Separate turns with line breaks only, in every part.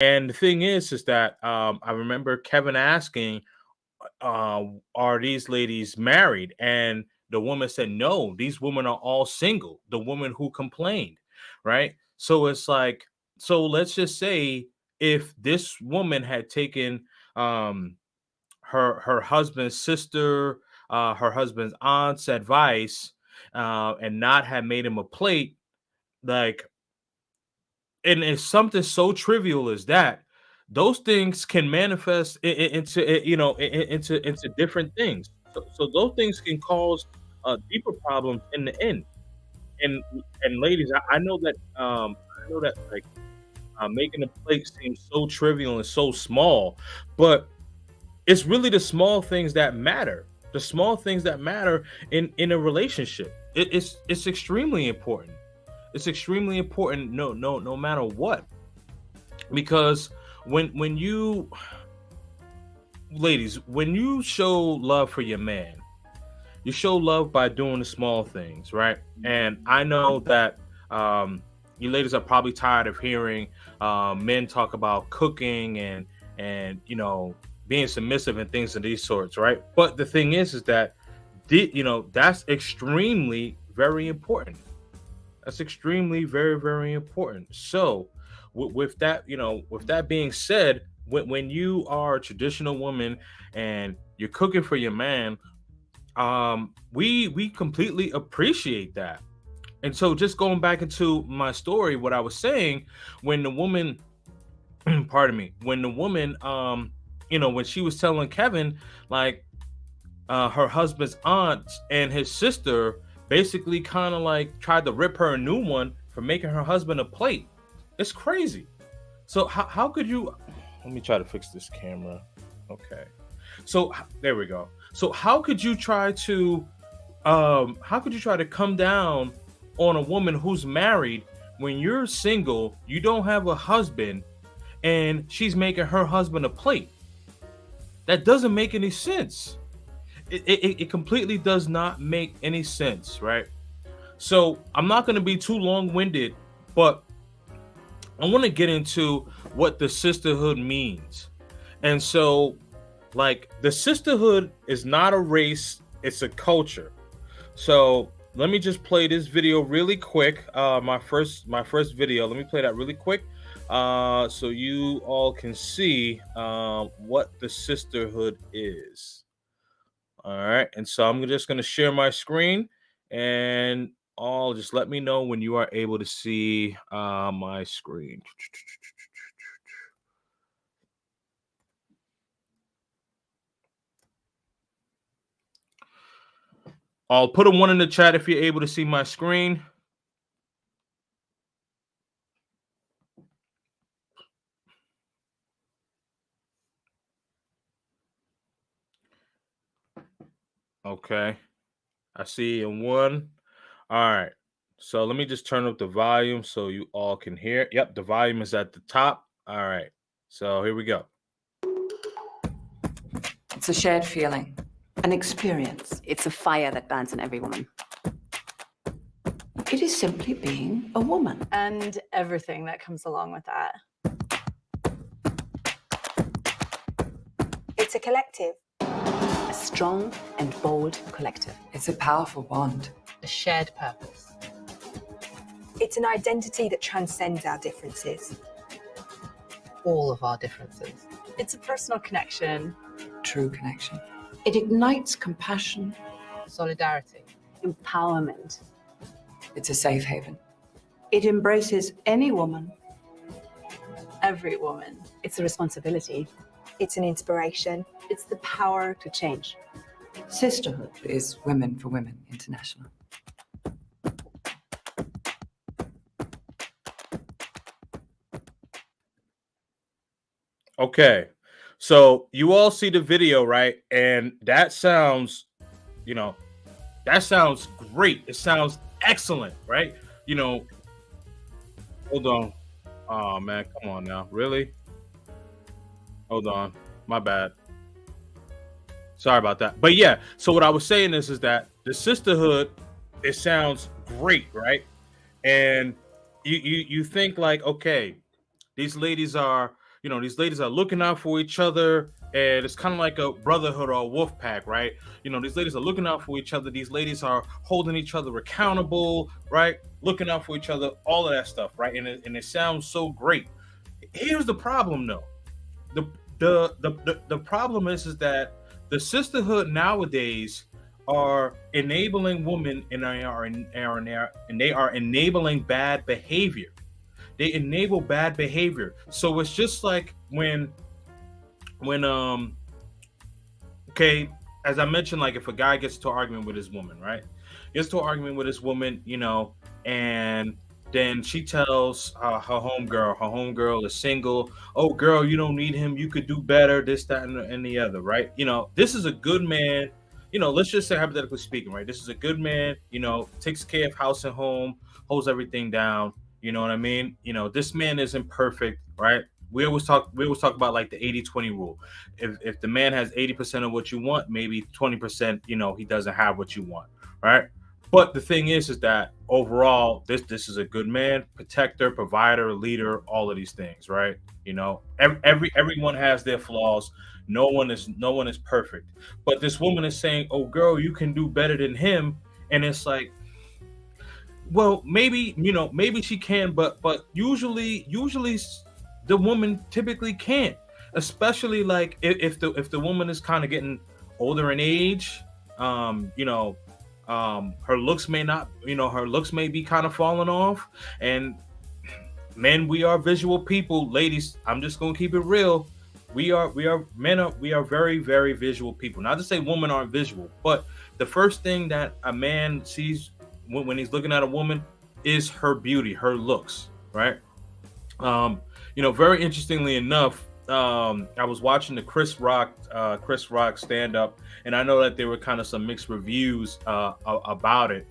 And the thing is that I remember Kevin asking, "Are these ladies married?" And the woman said, "No, these women are all single." The woman who complained, right? So it's like, so let's just say if this woman had taken um, her husband's sister, her husband's aunt's advice, and not have made him a plate, like, and it's something so trivial as that, those things can manifest into into different things. So those things can cause deeper problems in the end. And ladies, I know that like making a plate seems so trivial and so small, but it's really the small things that matter. The small things that matter in a relationship. It's extremely important. It's extremely important. No matter what, because when you ladies, when you show love for your man, you show love by doing the small things, right? And I know that you ladies are probably tired of hearing men talk about cooking and being submissive and things of these sorts, right? But the thing is that that's extremely very important. That's extremely very important. So, with that, with that being said, when you are a traditional woman and you're cooking for your man, we completely appreciate that. And so, just going back into my story, what I was saying, when the woman, pardon me, when the woman, when she was telling Kevin, like, her husband's aunt and his sister basically kind of like tried to rip her a new one for making her husband a plate. It's crazy. So how could you? Let me try to fix this camera. Okay. So there we go. So how could you try to come down on a woman who's married when you're single, you don't have a husband, and she's making her husband a plate? That doesn't make any sense. It completely does not make any sense, right? So I'm not going to be too long-winded, but I want to get into what the sisterhood means. And so, like, the sisterhood is not a race, it's a culture. So let me just play this video really quick. My first video. Let me play that really quick, so you all can see what the sisterhood is. All right, and so I'm just going to share my screen, and all just let me know when you are able to see my screen. I'll put a one in the chat if you're able to see my screen. Okay, I see in one. All right, so let me just turn up the volume so you all can hear. Yep, the volume is at the top. All right, so here we go.
It's a shared feeling, an experience.
It's a fire that burns in every woman.
It is simply being a woman.
And everything that comes along with that.
It's a collective.
A strong and bold collective.
It's a powerful bond.
A shared purpose.
It's an identity that transcends our differences.
All of our differences. It's a personal connection.
True connection. It ignites compassion.
Solidarity.
Empowerment.
It's a safe haven. It embraces any woman.
Every woman.
It's a responsibility.
It's an inspiration.
It's the power to change.
Sisterhood is Women for Women International.
Okay, so you all see the video, right? And that sounds, that sounds great. It sounds excellent, right? Hold on. Oh man, come on now. Really? Hold on. My bad. Sorry about that. But yeah, so what I was saying is that the sisterhood, it sounds great, right? And you think like, okay, these ladies are, these ladies are looking out for each other, and it's kind of like a brotherhood or a wolf pack, right? These ladies are looking out for each other. These ladies are holding each other accountable, right? Looking out for each other, all of that stuff, right? And it sounds so great. Here's the problem, though. The problem is that the sisterhood nowadays are enabling women, and they are enabling bad behavior. They enable bad behavior. So it's just like when okay, as I mentioned, like if a guy gets to an argument with his woman, right? Gets to an argument with his woman, and then she tells her homegirl is single. Oh, girl, you don't need him. You could do better. This, that, and the other, right? This is a good man. Let's just say hypothetically speaking, right? This is a good man. Takes care of house and home, holds everything down. You know what I mean? This man isn't perfect, right? We always talk about like the 80-20 rule. If the man has 80% of what you want, maybe 20%, he doesn't have what you want, right? But the thing is that overall, this is a good man, protector, provider, leader, all of these things, right? Everyone has their flaws. No one is perfect. But this woman is saying, "Oh, girl, you can do better than him," and it's like, well, maybe she can, but usually the woman typically can't, especially like if the woman is kind of getting older in age. Her looks may be kind of falling off, and men, we are visual people. Ladies, I'm just gonna keep it real. We are very, very visual people. Not to say women aren't visual, but the first thing that a man sees when he's looking at a woman is her beauty, her looks, right? Very interestingly enough, I was watching the Chris Rock stand up, and I know that there were kind of some mixed reviews about it.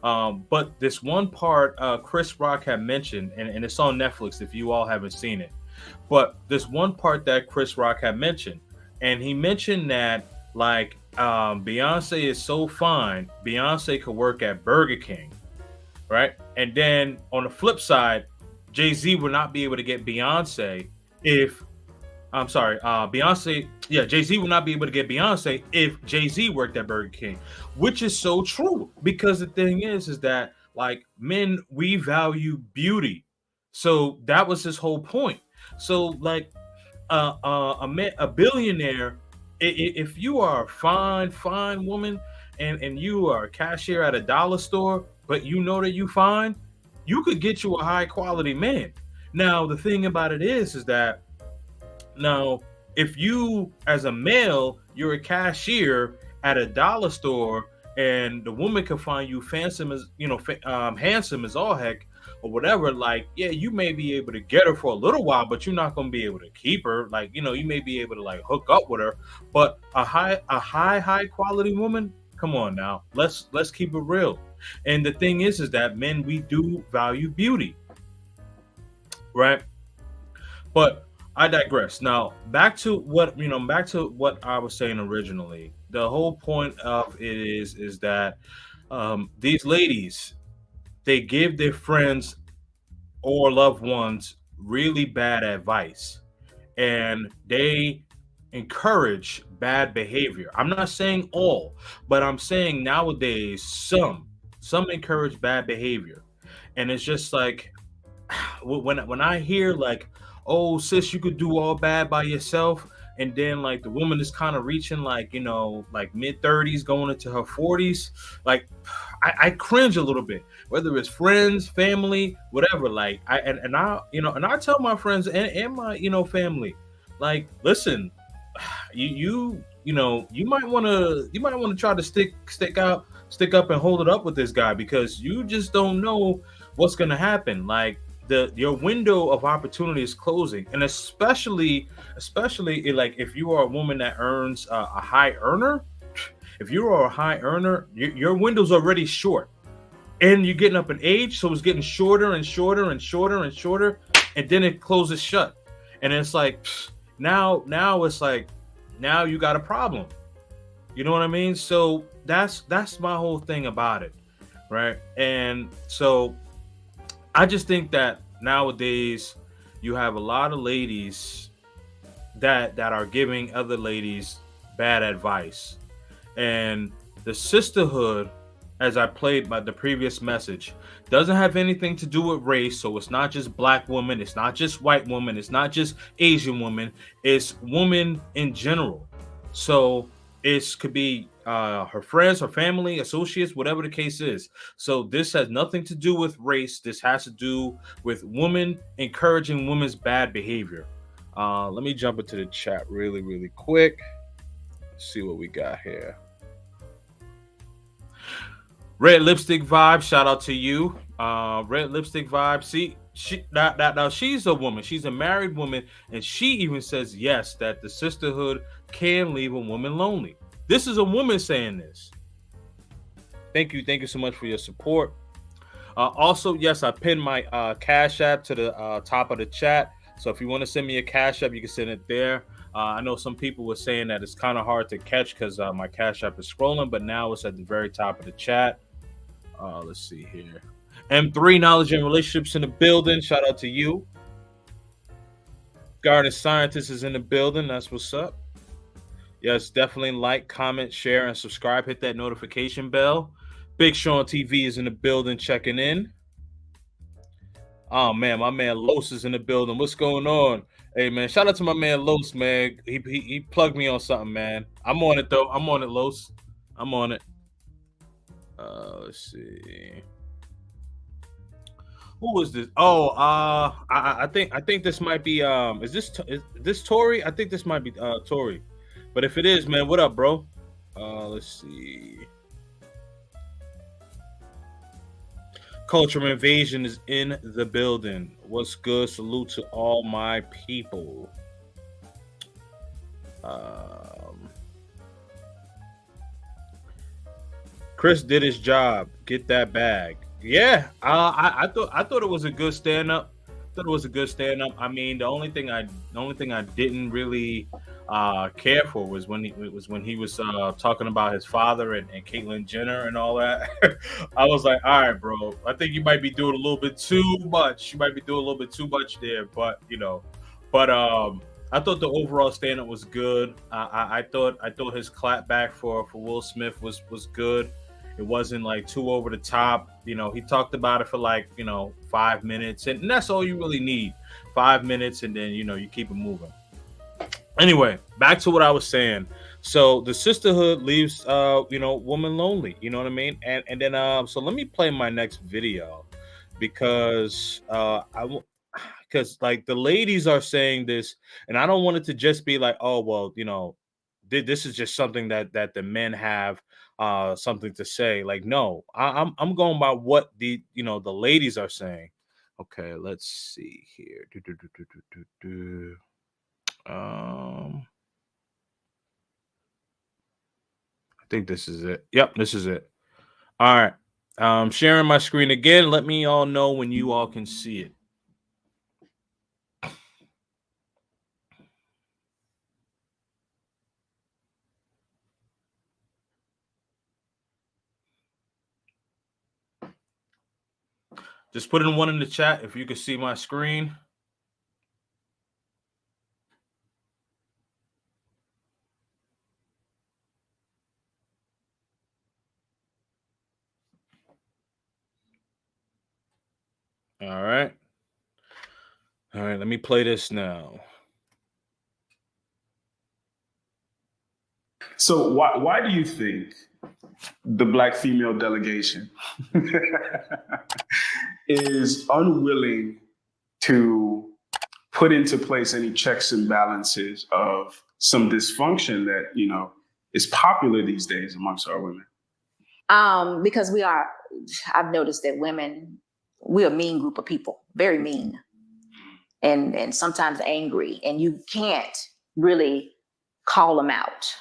But this one part Chris Rock had mentioned, and it's on Netflix if you all haven't seen it. But this one part that Chris Rock had mentioned, and he mentioned that like Beyonce is so fine, Beyonce could work at Burger King, right? And then on the flip side, Jay-Z would not be able to get Beyonce if Jay-Z would not be able to get Beyonce if Jay-Z worked at Burger King, which is so true, because the thing is that like men, we value beauty. So that was his whole point. So like a billionaire, if you are a fine woman and you are a cashier at a dollar store, but you know that you fine, you could get you a high quality man. Now the thing about it is that now if you as a male, you're a cashier at a dollar store, and the woman can find you handsome as all heck or whatever, like, yeah, you may be able to get her for a little while, but you're not going to be able to keep her. Like, you may be able to like hook up with her, but a high quality woman, come on now, let's keep it real. And the thing is that men, we do value beauty, right? But I digress. Now back to what I was saying originally. The whole point of it is that these ladies, they give their friends or loved ones really bad advice, and they encourage bad behavior. I'm not saying all, but I'm saying nowadays some encourage bad behavior. And it's just like when I hear like, oh sis, you could do all bad by yourself, and then like the woman is kind of reaching like like mid-30s going into her 40s, like I cringe a little bit, whether it's friends, family, whatever. Like I tell my friends and my family, like, listen, you might want to try to stick up and hold it up with this guy, because you just don't know what's going to happen. Like your window of opportunity is closing, and especially like if you are a woman that earns a high earner. If you are a high earner, your window's already short, and you're getting up in age, so it's getting shorter and shorter and shorter and shorter, and then it closes shut. And it's like now it's like now you got a problem. You know what I mean? So that's my whole thing about it, right? And so I just think that nowadays you have a lot of ladies that are giving other ladies bad advice. And the sisterhood, as I played by the previous message, doesn't have anything to do with race. So it's not just black women, it's not just white women, it's not just Asian women, it's women in general. So it could be her friends, her family, associates, whatever the case is. So this has nothing to do with race. This has to do with women encouraging women's bad behavior. Let me jump into the chat really quick. Let's see what we got here. Red Lipstick Vibe, shout out to you. Red Lipstick Vibe. See, now she's a woman. She's a married woman, and she even says yes, that the sisterhood can leave a woman lonely. This is a woman saying this. Thank you so much for your support. Also, yes, I pinned my Cash App to the top of the chat. So if you want to send me a Cash App, you can send it there. I know some people were saying that it's kind of hard to catch because my Cash App is scrolling, but now it's at the very top of the chat. Let's see here. M3 Knowledge and Relationships in the building. Shout out to you. Garden Scientist is in the building. That's what's up. Yes, definitely like, comment, share, and subscribe. Hit that notification bell. Big Sean TV is in the building checking in. Oh, man, my man Los is in the building. What's going on? Hey, man, shout out to my man Los, man. He plugged me on something, man. I'm on it, though. I'm on it, Los. I'm on it. Let's see. Who was this? Oh, I think this might be is this Tori? I think this might be Tori. But if it is, man, what up, bro? Let's see. Cultural Invasion is in the building. What's good? Salute to all my people. Chris did his job. Get that bag. Yeah, I thought it was a good stand up. I mean, the only thing I didn't really care for was when he was talking about his father and Caitlyn Jenner and all that. I was like, all right, bro, I think you might be doing a little bit too much. You might be doing a little bit too much there, but I thought the overall stand-up was good. I thought his clap back for Will Smith was good. It wasn't like too over the top. He talked about it for 5 minutes, and that's all you really need. 5 minutes, and then you keep it moving. Anyway, back to what I was saying. So the sisterhood leaves woman lonely. You know what I mean? And then so let me play my next video because because the ladies are saying this, and I don't want it to just be like, oh well, this is just something that the men have something to say. Like, no, I'm going by what the ladies are saying. Okay, let's see here. I think this is it. Yep, this is it. All right. Sharing my screen again. Let me all know when you all can see it. Just put in one in the chat if you can see my screen. All right. All right, let me play this now.
So why do you think the Black female delegation is unwilling to put into place any checks and balances of some dysfunction that, is popular these days amongst our women?
Because I've noticed that women, we're a mean group of people, very mean and sometimes angry, and you can't really call them out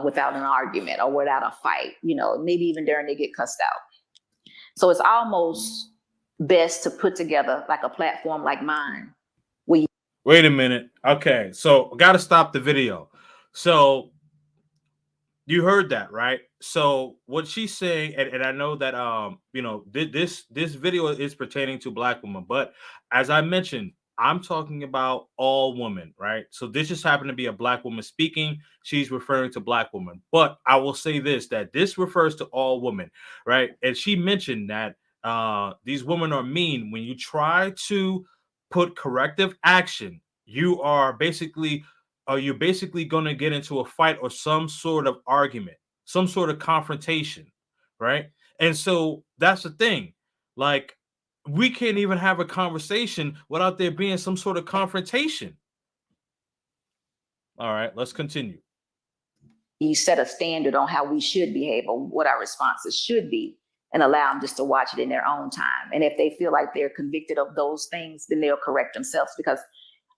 without an argument or without a fight, maybe even during they get cussed out. So it's almost best to put together like a platform like mine.
Wait a minute. Okay, so got to stop the video. So you heard that, right? So what she's saying, and I know that this video is pertaining to Black women, but as I mentioned, I'm talking about all women, right? So this just happened to be a black woman speaking. She's referring to black women. But I will say this, that this refers to all women, right? And she mentioned that these women are mean. When you try to put corrective action, you're basically going to get into a fight or some sort of argument, some sort of confrontation, right? And so that's the thing. Like, we can't even have a conversation without there being some sort of confrontation. All right, let's continue.
You set a standard on how we should behave or what our responses should be, and allow them just to watch it in their own time. And if they feel like they're convicted of those things, then they'll correct themselves, because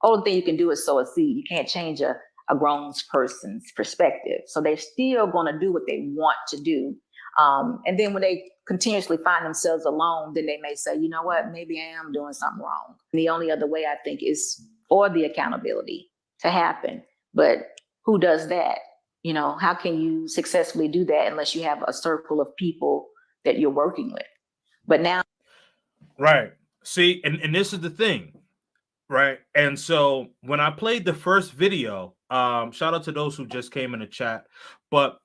only thing you can do is sow a seed. You can't change a grown person's perspective. So they're still going to do what they want to do. And then when they continuously find themselves alone, then they may say, you know what, maybe I am doing something wrong. And the only other way, I think, is for the accountability to happen. But who does that? You know, how can you successfully do that unless you have a circle of people that you're working with? But now,
Right. See, and this is the thing, right? And so when I played the first video, shout out to those who just came in the chat, but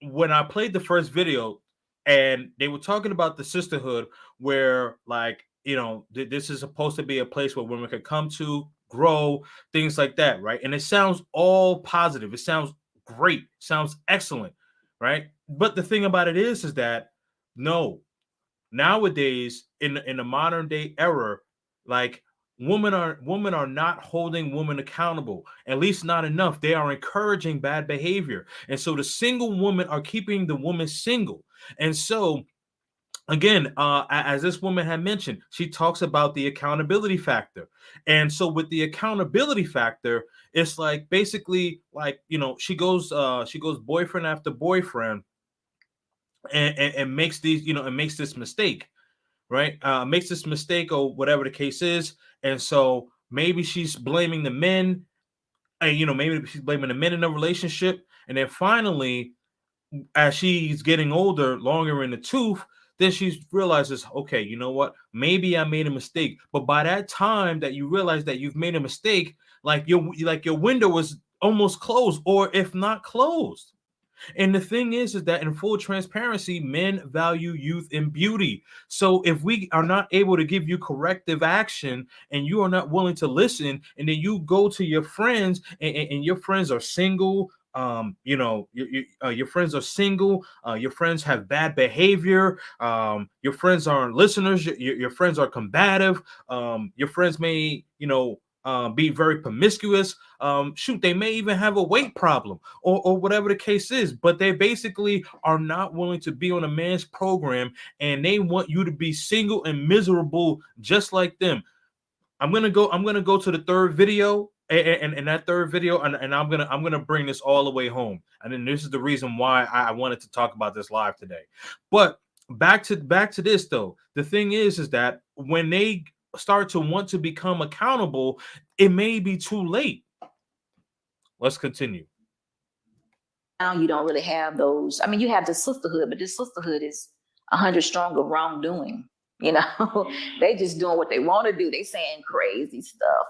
when I played the first video and they were talking about the sisterhood, where, like, you know, this is supposed to be a place where women could come to grow, things like that, right? And it sounds all positive. It sounds great. Sounds excellent, right? But the thing about it is that no, nowadays in the modern day era, like, women are not holding women accountable, at least not enough. They are encouraging bad behavior, and so the single women are keeping the woman single. And so again, as this woman had mentioned, she talks about the accountability factor. And so with the accountability factor, it's like, basically, like, you know, she goes boyfriend after boyfriend, and makes these, you know, and makes this mistake, right? Makes this mistake or whatever the case is. And so maybe she's blaming the men, and, you know, maybe she's blaming the men in the relationship. And then finally, as she's getting older, longer in the tooth, then she realizes, okay, you know what? Maybe I made a mistake. But by that time that you realize that you've made a mistake, like your window was almost closed, or if not closed. And the thing is that, in full transparency, men value youth and beauty. So if we are not able to give you corrective action, and you are not willing to listen, and then you go to your friends, and your friends are single, you know, your friends are single, your friends have bad behavior, your friends aren't listeners, your friends are combative, your friends may, you know, be very promiscuous. Shoot, they may even have a weight problem, or whatever the case is, but they basically are not willing to be on a man's program, and they want you to be single and miserable just like them. I'm gonna go to the third video, and that third video, and I'm gonna bring this all the way home. And then this is the reason why I wanted to talk about this live today. But back to this though. The thing is that when they start to want to become accountable, it may be too late. Let's continue.
now you don't really have those. I mean, you have the sisterhood, but this sisterhood is 100 strong of wrongdoing. You know, they just doing what they want to do. They saying crazy stuff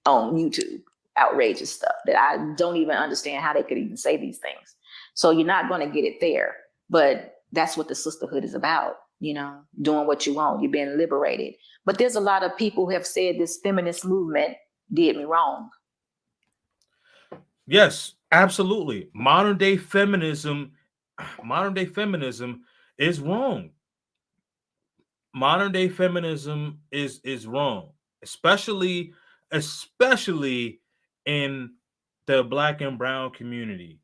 on YouTube, outrageous stuff that I don't even understand how they could even say these things. So you're not going to get it there. But that's what the sisterhood is about, you know, doing what you want. You're being liberated. But there's a lot of people who have said this feminist movement did me wrong.
Yes, absolutely. Modern day feminism is wrong. Modern day feminism is wrong, especially in the black and brown community.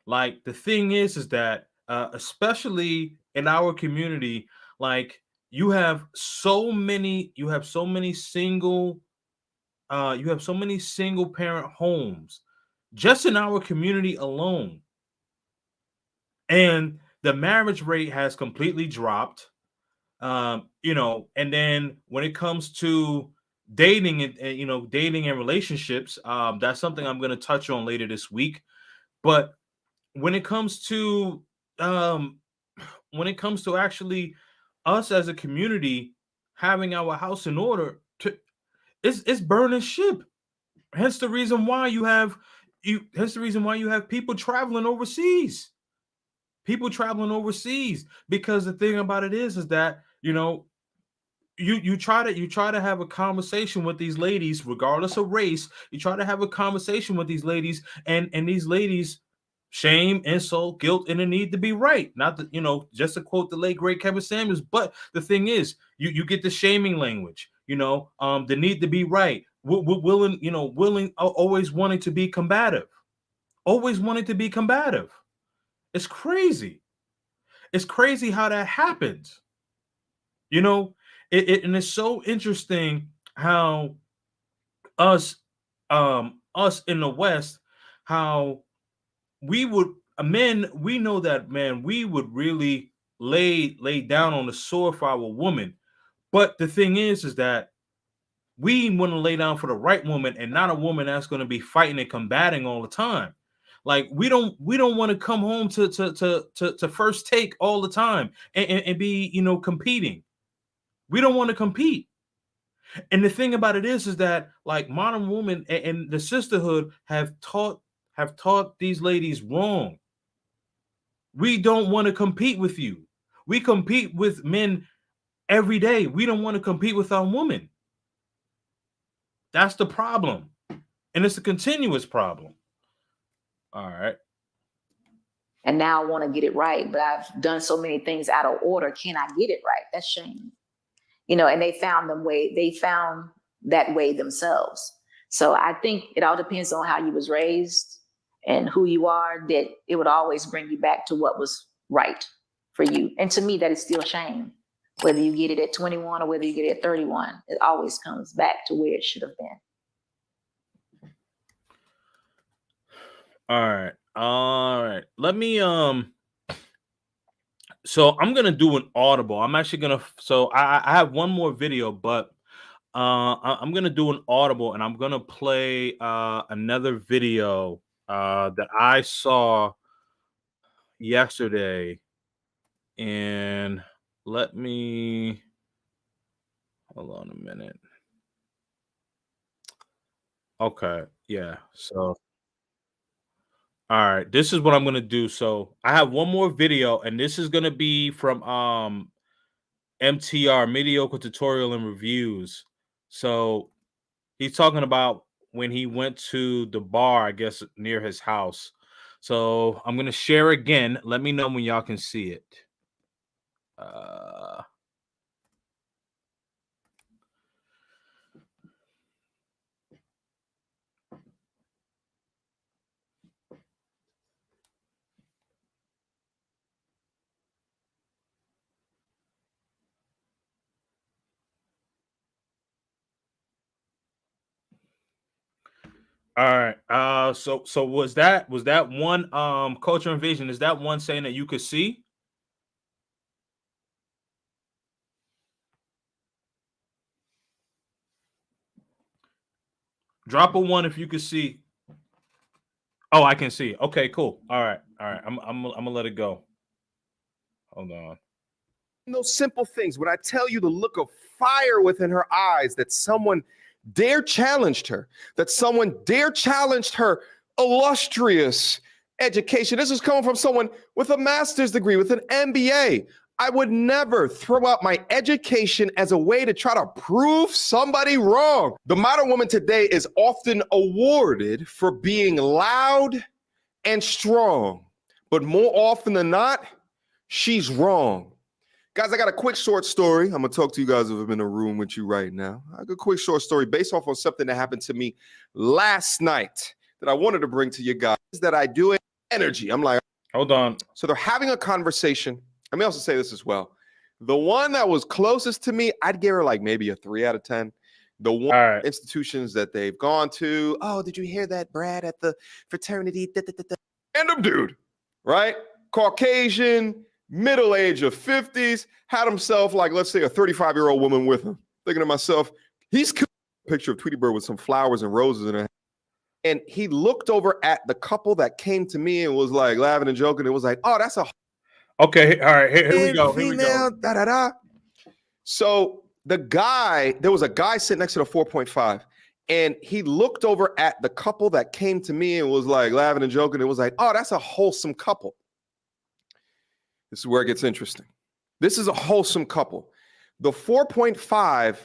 Like, the thing is that, especially in our community, like, you have so many single parent homes just in our community alone, and the marriage rate has completely dropped. You know, and then when it comes to dating, and you know, dating and relationships, that's something I'm going to touch on later this week. But when it comes to um actually us as a community having our house in order, It's burning ship. Hence the reason why you have people traveling overseas. People traveling overseas, because the thing about it is that, you know, you try to have a conversation with these ladies regardless of race. You try to have a conversation with these ladies, and these ladies shame, insult, guilt, and the need to be right. Not that, you know, just to quote the late great Kevin Samuels, but the thing is, you get the shaming language, you know, the need to be right, willing, you know, always wanting to be combative, always wanting to be combative. It's crazy. It's crazy how that happens. You know, and it's so interesting how us us in the West, how we would men, we know that, man, we would really lay down on the sword for our woman. But the thing is that we want to lay down for the right woman, and not a woman that's going to be fighting and combating all the time. Like we don't want to come home to first take all the time, and be, you know, competing. We don't want to compete. And the thing about it is that, like, modern women and the sisterhood have taught these ladies wrong. We don't want to compete with you. We compete with men every day. We don't want to compete with our women. That's the problem. And it's a continuous problem. All right.
And now I want to get it right, but I've done so many things out of order. Can I get it right? That's shame. You know, and they found that way themselves. So I think it all depends on how you was raised and who you are, that it would always bring you back to what was right for you. And to me, that is still shame. Whether you get it at 21 or whether you get it at 31, it always comes back to where it should have been.
All right. Let me so I'm gonna do an audible. I'm actually gonna, so I have one more video, but I'm gonna do an audible, and I'm gonna play another video that I saw yesterday. And let me hold on a minute. Okay, yeah. So all right, this is what I'm gonna do. So I have one more video, and this is gonna be from MTR, Mediocre Tutorial and Reviews. So he's talking about when he went to the bar, I guess, near his house. So I'm gonna share again. Let me know when y'all can see it. All right. So was that one culture and vision? Is that one saying that you could see? Drop a one if you could see. Oh, I can see. Okay, cool. All right. I'm gonna let it go. Hold on.
Those simple things. When I tell you the look of fire within her eyes, that someone dare challenged her, that someone dare challenged her illustrious education. This is coming from someone with a master's degree, with an MBA. I would never throw out my education as a way to try to prove somebody wrong. The modern woman today is often awarded for being loud and strong, but more often than not, she's wrong. Guys, I got a quick short story. I'm going to talk to you guys who have been in a room with you right now. I got a quick short story based off of something that happened to me last night that I wanted to bring to you guys, that I do it energy. I'm like,
hold on.
So they're having a conversation. Let me also say this as well. The one that was closest to me, I'd give her like maybe a 3 out of 10. The one institutions that they've gone to, oh, did you hear that, Brad, at the fraternity? Random dude, right? Caucasian, middle age of 50s, had himself like, let's say, a 35-year-old woman with him. Thinking to myself, he's cool. Picture of Tweety Bird with some flowers and roses in her hand. And he looked over at the couple that came to me and was like laughing and joking. It was like, oh, that's a
okay. All right, here we go.
Female, da da da. So there was a guy sitting next to the 4.5, and he looked over at the couple that came to me and was like laughing and joking. It was like, oh, that's a wholesome couple. This is where it gets interesting. This is a wholesome couple. The 4.5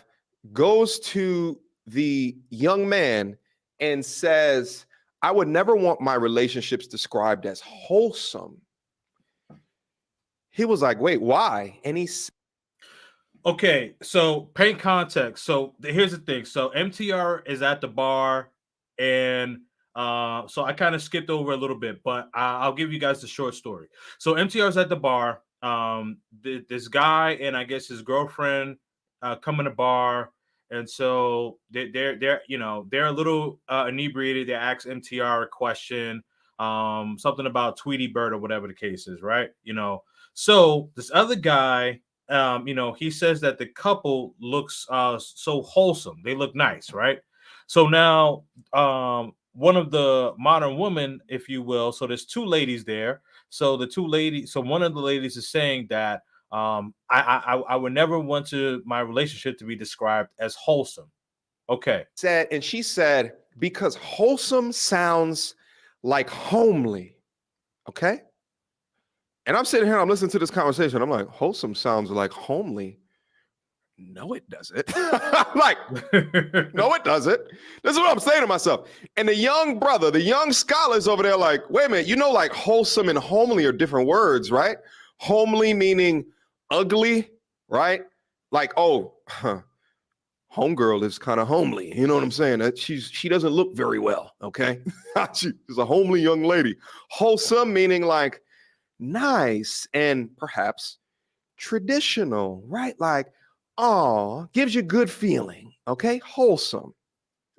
goes to the young man and says, I would never want my relationships described as wholesome. He was like, wait, why? And he said,
Okay, so paint context. So here's the thing. So MTR is at the bar, and so I kind of skipped over a little bit, but I'll give you guys the short story. So MTR is at the bar. This guy and I guess his girlfriend come in the bar, and so they're you know they're a little inebriated. They ask MTR a question, something about Tweety Bird or whatever the case is, right? You know, so this other guy. You know, he says that the couple looks so wholesome. They look nice, right? So now, one of the modern women, if you will, so there's two ladies there. So one of the ladies is saying that I would never want my relationship to be described as wholesome. Okay.
And she said, because wholesome sounds like homely. Okay. And I'm sitting here, I'm listening to this conversation. I'm like, wholesome sounds like homely. No, it doesn't. I'm like, no, it doesn't. This is what I'm saying to myself. And the young brother, the young scholars over there, like, wait a minute, you know, like wholesome and homely are different words, right? Homely meaning ugly, right? Like, oh, homegirl is kind of homely. You know what I'm saying? That she doesn't look very well. Okay. She's a homely young lady. Wholesome meaning like, nice and perhaps traditional, right? Like, oh, gives you good feeling, okay? Wholesome.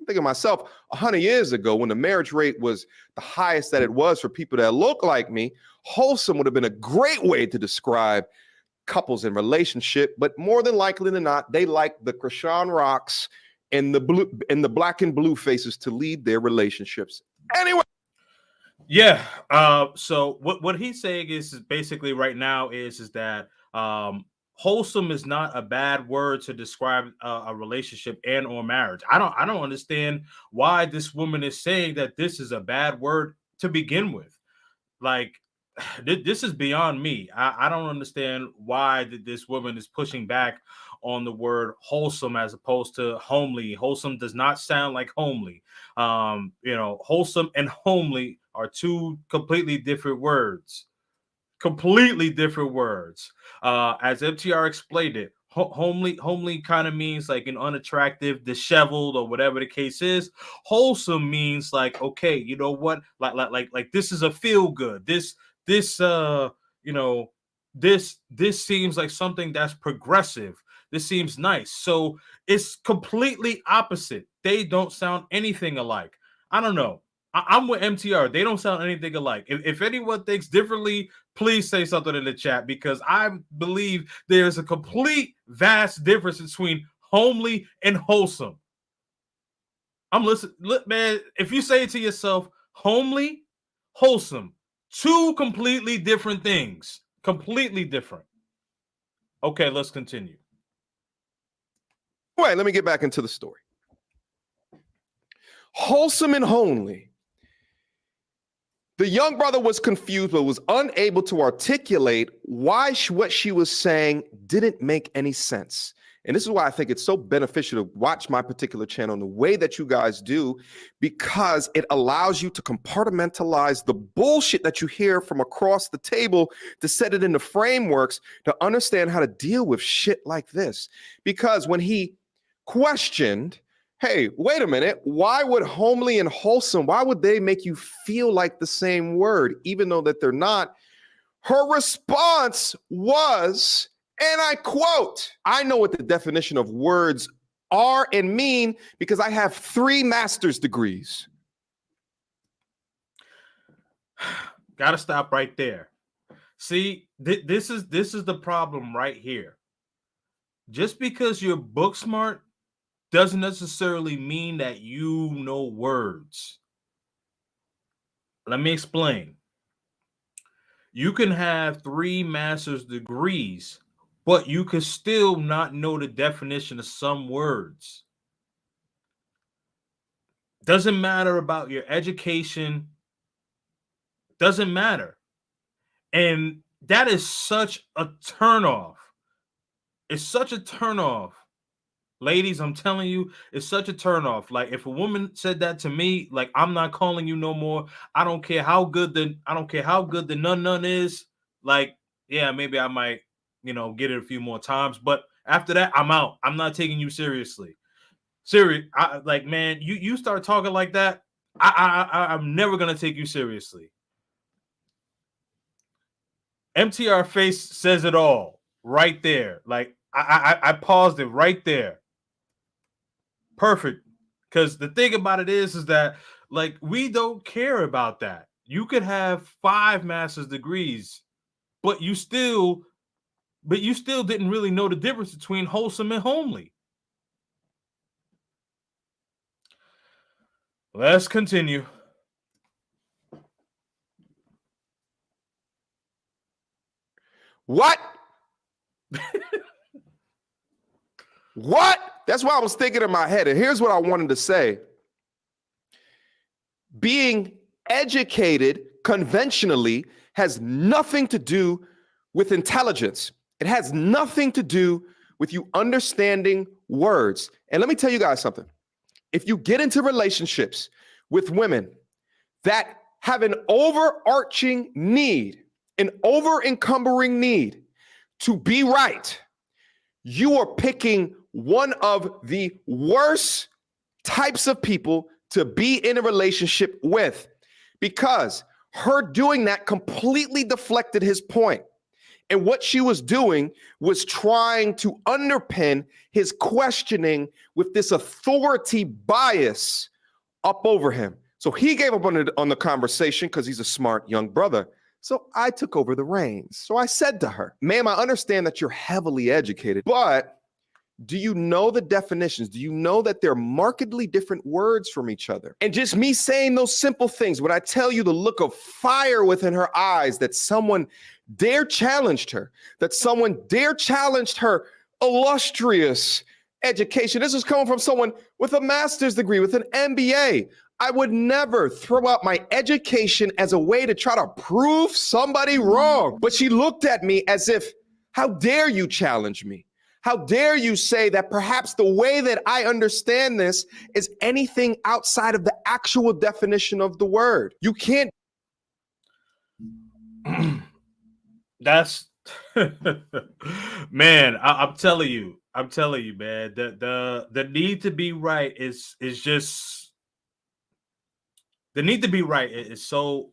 I'm thinking to myself, 100 years ago, when the marriage rate was the highest that it was for people that look like me, wholesome would have been a great way to describe couples in relationship, but more than likely than not, they like the Krishan Rocks and the black and blue faces to lead their relationships. Anyway.
Yeah. So what he's saying is basically right now is that wholesome is not a bad word to describe a relationship and or marriage. I don't understand why this woman is saying that this is a bad word to begin with. Like, this is beyond me. I don't understand why this woman is pushing back on the word wholesome as opposed to homely. Wholesome does not sound like homely. You know, wholesome and homely are two completely different words. Completely different words. As MTR explained it, homely kind of means like an unattractive, disheveled, or whatever the case is. Wholesome means like, okay, you know what, like this is a feel good. This you know, this seems like something that's progressive. This seems nice. So it's completely opposite. They don't sound anything alike. I don't know. I'm with MTR. They don't sound anything alike. If anyone thinks differently, please say something in the chat, because I believe there's a complete vast difference between homely and wholesome. I'm listening, man. If you say it to yourself, homely, wholesome, two completely different things. Completely different. Okay, let's continue.
Wait, let me get back into the story. Wholesome and homely. The young brother was confused, but was unable to articulate why what she was saying didn't make any sense. And this is why I think it's so beneficial to watch my particular channel in the way that you guys do, because it allows you to compartmentalize the bullshit that you hear from across the table to set it into frameworks to understand how to deal with shit like this. Because when he questioned, hey, wait a minute, why would homely and wholesome, why would they make you feel like the same word, even though that they're not? Her response was, and I quote, I know what the definition of words are and mean because I have 3 master's degrees.
Gotta stop right there. See, this is the problem right here. Just because you're book smart doesn't necessarily mean that you know words. Let me explain. You can have 3 master's degrees, but you could still not know the definition of some words. Doesn't matter about your education, doesn't matter. And that is such a turnoff. It's such a turnoff. Ladies, I'm telling you, it's such a turnoff. Like if a woman said that to me, like I'm not calling you no more. I don't care how good the nun is. Like, yeah, maybe I might, get it a few more times. But after that, I'm out. I'm not taking you seriously. Serious. Like, man, you start talking like that, I'm never gonna take you seriously. MTR face says it all right there. Like I paused it right there. Perfect. Because the thing about it is that like we don't care about that. You could have 5 master's degrees, but you still didn't really know the difference between wholesome and homely. Let's continue.
What? What? That's why I was thinking in my head. And here's what I wanted to say. Being educated conventionally has nothing to do with intelligence. It has nothing to do with you understanding words. And let me tell you guys something. If you get into relationships with women that have an overarching need, an over-encumbering need to be right, you are picking one of the worst types of people to be in a relationship with, because her doing that completely deflected his point. And what she was doing was trying to underpin his questioning with this authority bias up over him. So he gave up on the conversation because he's a smart young brother. So I took over the reins. So I said to her, ma'am, I understand that you're heavily educated, but do you know the definitions? Do you know that they're markedly different words from each other? And just me saying those simple things, when I tell you the look of fire within her eyes, that someone dare challenged her, that someone dare challenged her illustrious education. This is coming from someone with a master's degree, with an MBA. I would never throw out my education as a way to try to prove somebody wrong. But she looked at me as if, how dare you challenge me? How dare you say that perhaps the way that I understand this is anything outside of the actual definition of the word? You can't.
That's man, I'm telling you, man, the need to be right is just the need to be right is so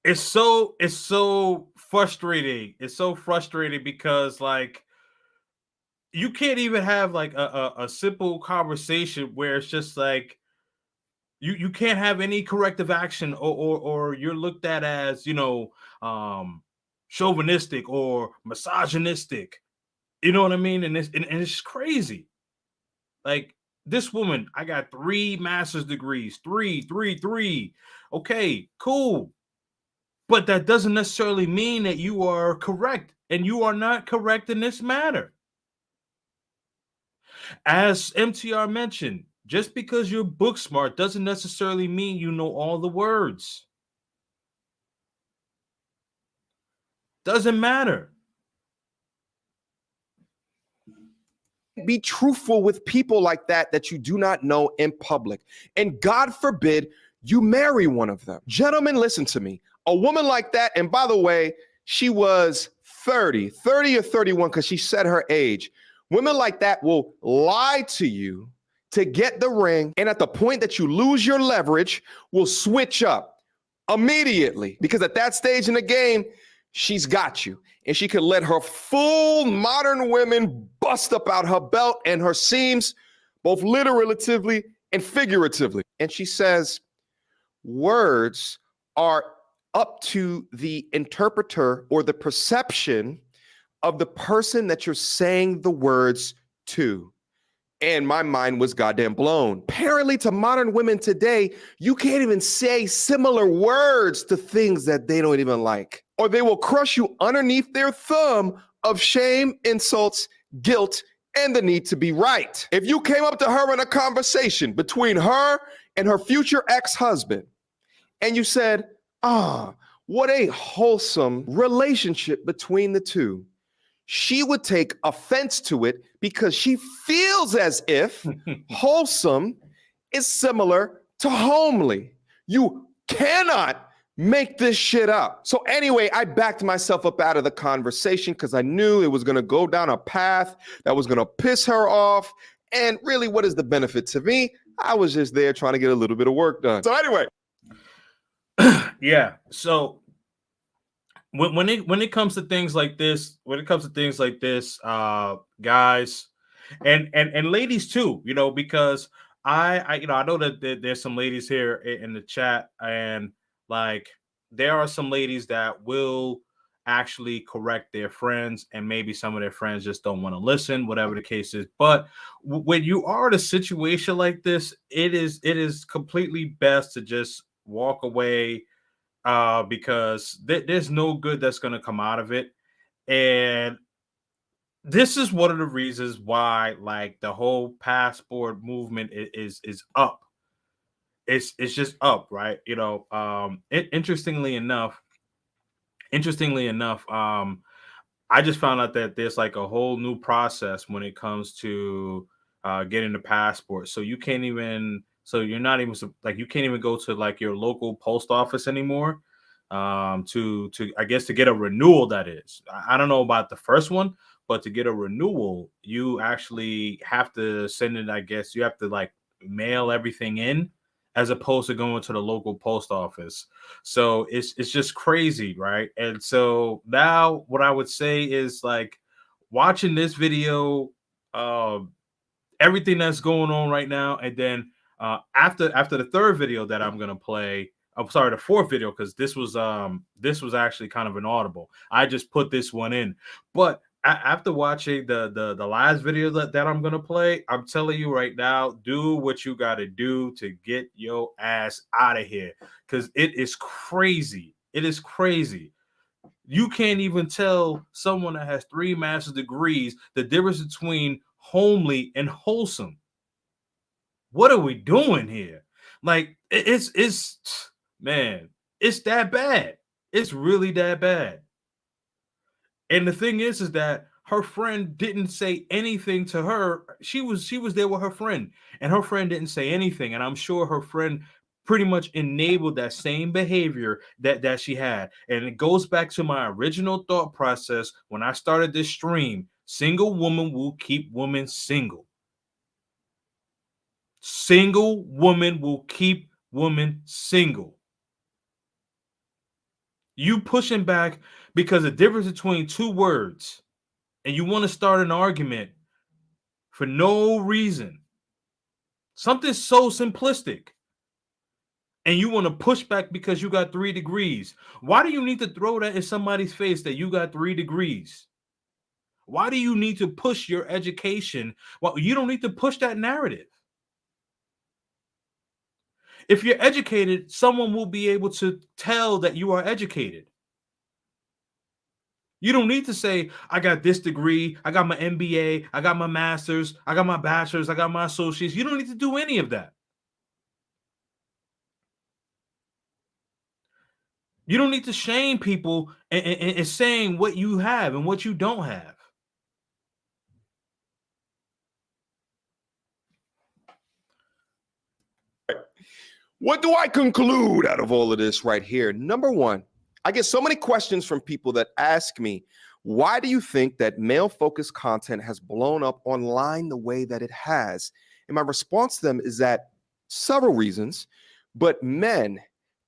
it's so frustrating. It's so frustrating because like you can't even have like a simple conversation where it's just like you can't have any corrective action or you're looked at as chauvinistic or misogynistic. You know what I mean? And it's crazy. Like this woman, I got 3 master's degrees, three. Okay, cool. But that doesn't necessarily mean that you are correct, and you are not correct in this matter. As MTR mentioned, just because you're book smart doesn't necessarily mean you know all the words. Doesn't matter.
Be truthful with people like that you do not know in public. And God forbid you marry one of them. Gentlemen, listen to me. A woman like that, and by the way, she was 30 or 31 because she said her age. Women like that will lie to you to get the ring, and at the point that you lose your leverage, will switch up immediately, because at that stage in the game, she's got you, and she can let her full modern women bust up out her belt and her seams, both literally and figuratively. And she says, words are up to the interpreter or the perception of the person that you're saying the words to. And my mind was goddamn blown. Apparently, to modern women today, you can't even say similar words to things that they don't even like, or they will crush you underneath their thumb of shame, insults, guilt, and the need to be right. If you came up to her in a conversation between her and her future ex-husband, and you said, what a wholesome relationship between the two, she would take offense to it because she feels as if wholesome is similar to homely. You cannot make this shit up. So anyway, I backed myself up out of the conversation because I knew it was going to go down a path that was going to piss her off. And really, what is the benefit to me? I was just there trying to get a little bit of work done. So anyway.
Yeah. So when it comes to things like this, guys, and ladies too, because I know that there's some ladies here in the chat, and like there are some ladies that will actually correct their friends, and maybe some of their friends just don't want to listen, whatever the case is. But when you are in a situation like this, it is completely best to just walk away, because there's no good that's going to come out of it. And this is one of the reasons why, like, the whole passport movement is up. It's just up, right? Interestingly enough, I just found out that there's like a whole new process when it comes to getting the passport. So you can't even, you're not even like, you can't even go to like your local post office anymore, to I guess to get a renewal. That is, I don't know about the first one, but to get a renewal, you actually have to send it. I guess you have to like mail everything in, as opposed to going to the local post office. So it's just crazy, right? And so now what I would say is, like, watching this video, everything that's going on right now, and then after the third video that I'm gonna play, I'm sorry, the fourth video, because this was actually kind of an audible. I just put this one in, but after watching the last video that I'm gonna play, I'm telling you right now, do what you got to do to get your ass out of here, because it is crazy. It is crazy. You can't even tell someone that has 3 master's degrees the difference between homely and wholesome. What are we doing here? Like, it's man, it's that bad. It's really that bad. And the thing is that her friend didn't say anything to her. She was there with her friend, and her friend didn't say anything. And I'm sure her friend pretty much enabled that same behavior that she had. And it goes back to my original thought process when I started this stream. Single woman will keep women single. Single woman will keep women single. You pushing back because the difference between 2 words, and you want to start an argument for no reason, something so simplistic, and you want to push back because you got 3 degrees. Why do you need to throw that in somebody's face that you got 3 degrees? Why do you need to push your education? Well, you don't need to push that narrative. If you're educated, someone will be able to tell that you are educated. You don't need to say, I got this degree, I got my MBA, I got my master's, I got my bachelor's, I got my associates. You don't need to do any of that. You don't need to shame people and saying what you have and what you don't have.
What do I conclude out of all of this right here? Number one, I get so many questions from people that ask me, why do you think that male-focused content has blown up online the way that it has? And my response to them is that several reasons, but men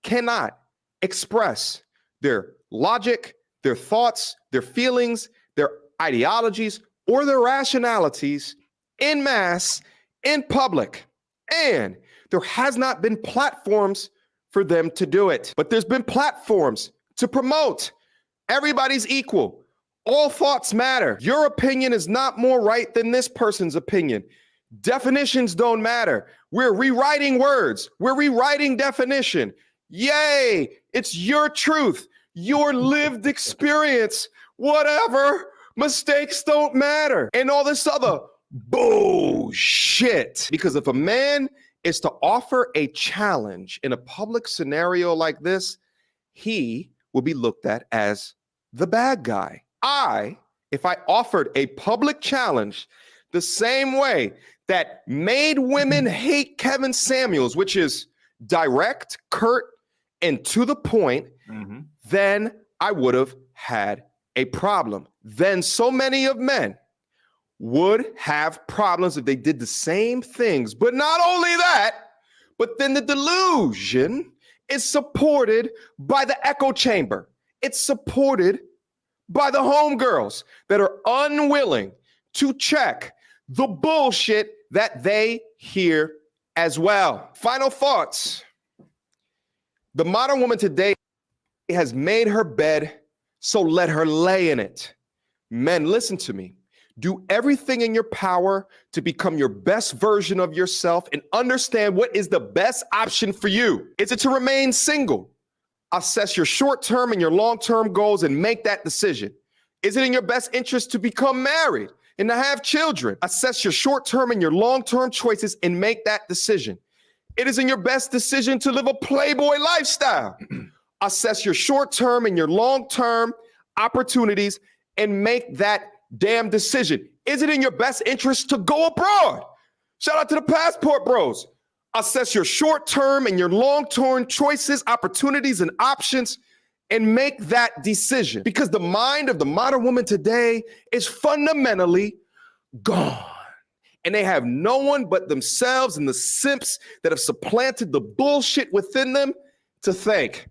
cannot express their logic, their thoughts, their feelings, their ideologies, or their rationalities en masse in public. And there has not been platforms for them to do it, but there's been platforms to promote everybody's equal. All thoughts matter. Your opinion is not more right than this person's opinion. Definitions don't matter. We're rewriting words. We're rewriting definition. Yay! It's your truth, your lived experience, whatever. Mistakes don't matter. And all this other bullshit. Because if a man is to offer a challenge in a public scenario like this, he will be looked at as the bad guy. If I offered a public challenge the same way that made women hate Kevin Samuels, which is direct, curt, and to the point, then I would have had a problem. Then so many of men would have problems if they did the same things. But not only that, but then the delusion is supported by the echo chamber. It's supported by the homegirls that are unwilling to check the bullshit that they hear as well. Final thoughts. The modern woman today has made her bed, so let her lay in it. Men, listen to me. Do everything in your power to become your best version of yourself and understand what is the best option for you. Is it to remain single? Assess your short-term and your long-term goals and make that decision. Is it in your best interest to become married and to have children? Assess your short-term and your long-term choices and make that decision. It is in your best decision to live a playboy lifestyle. Assess your short-term and your long-term opportunities and make that damn decision. Is it in your best interest to go abroad? Shout out to the passport bros. Assess your short-term and your long-term choices, opportunities, and options, and make that decision. Because the mind of the modern woman today is fundamentally gone. And they have no one but themselves and the simps that have supplanted the bullshit within them to thank.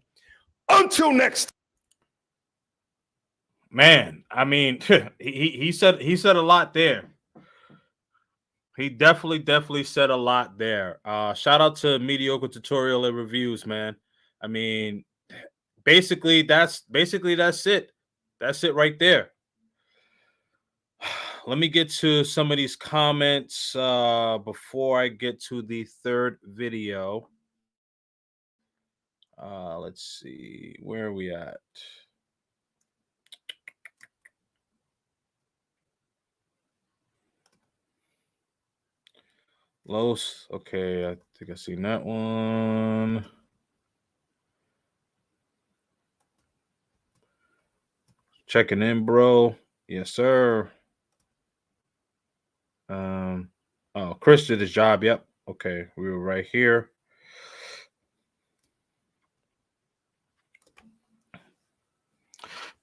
Until next time.
Man, I mean, he said a lot there. He definitely said a lot there. Shout out to Mediocre Tutorial and Reviews, man. I mean, basically that's it. That's it right there. Let me get to some of these comments before I get to the third video. Let's see, where are we at? Los, okay, I think I seen that one. Checking in, bro. Yes, sir. Oh, Chris did his job. Yep. Okay, we were right here.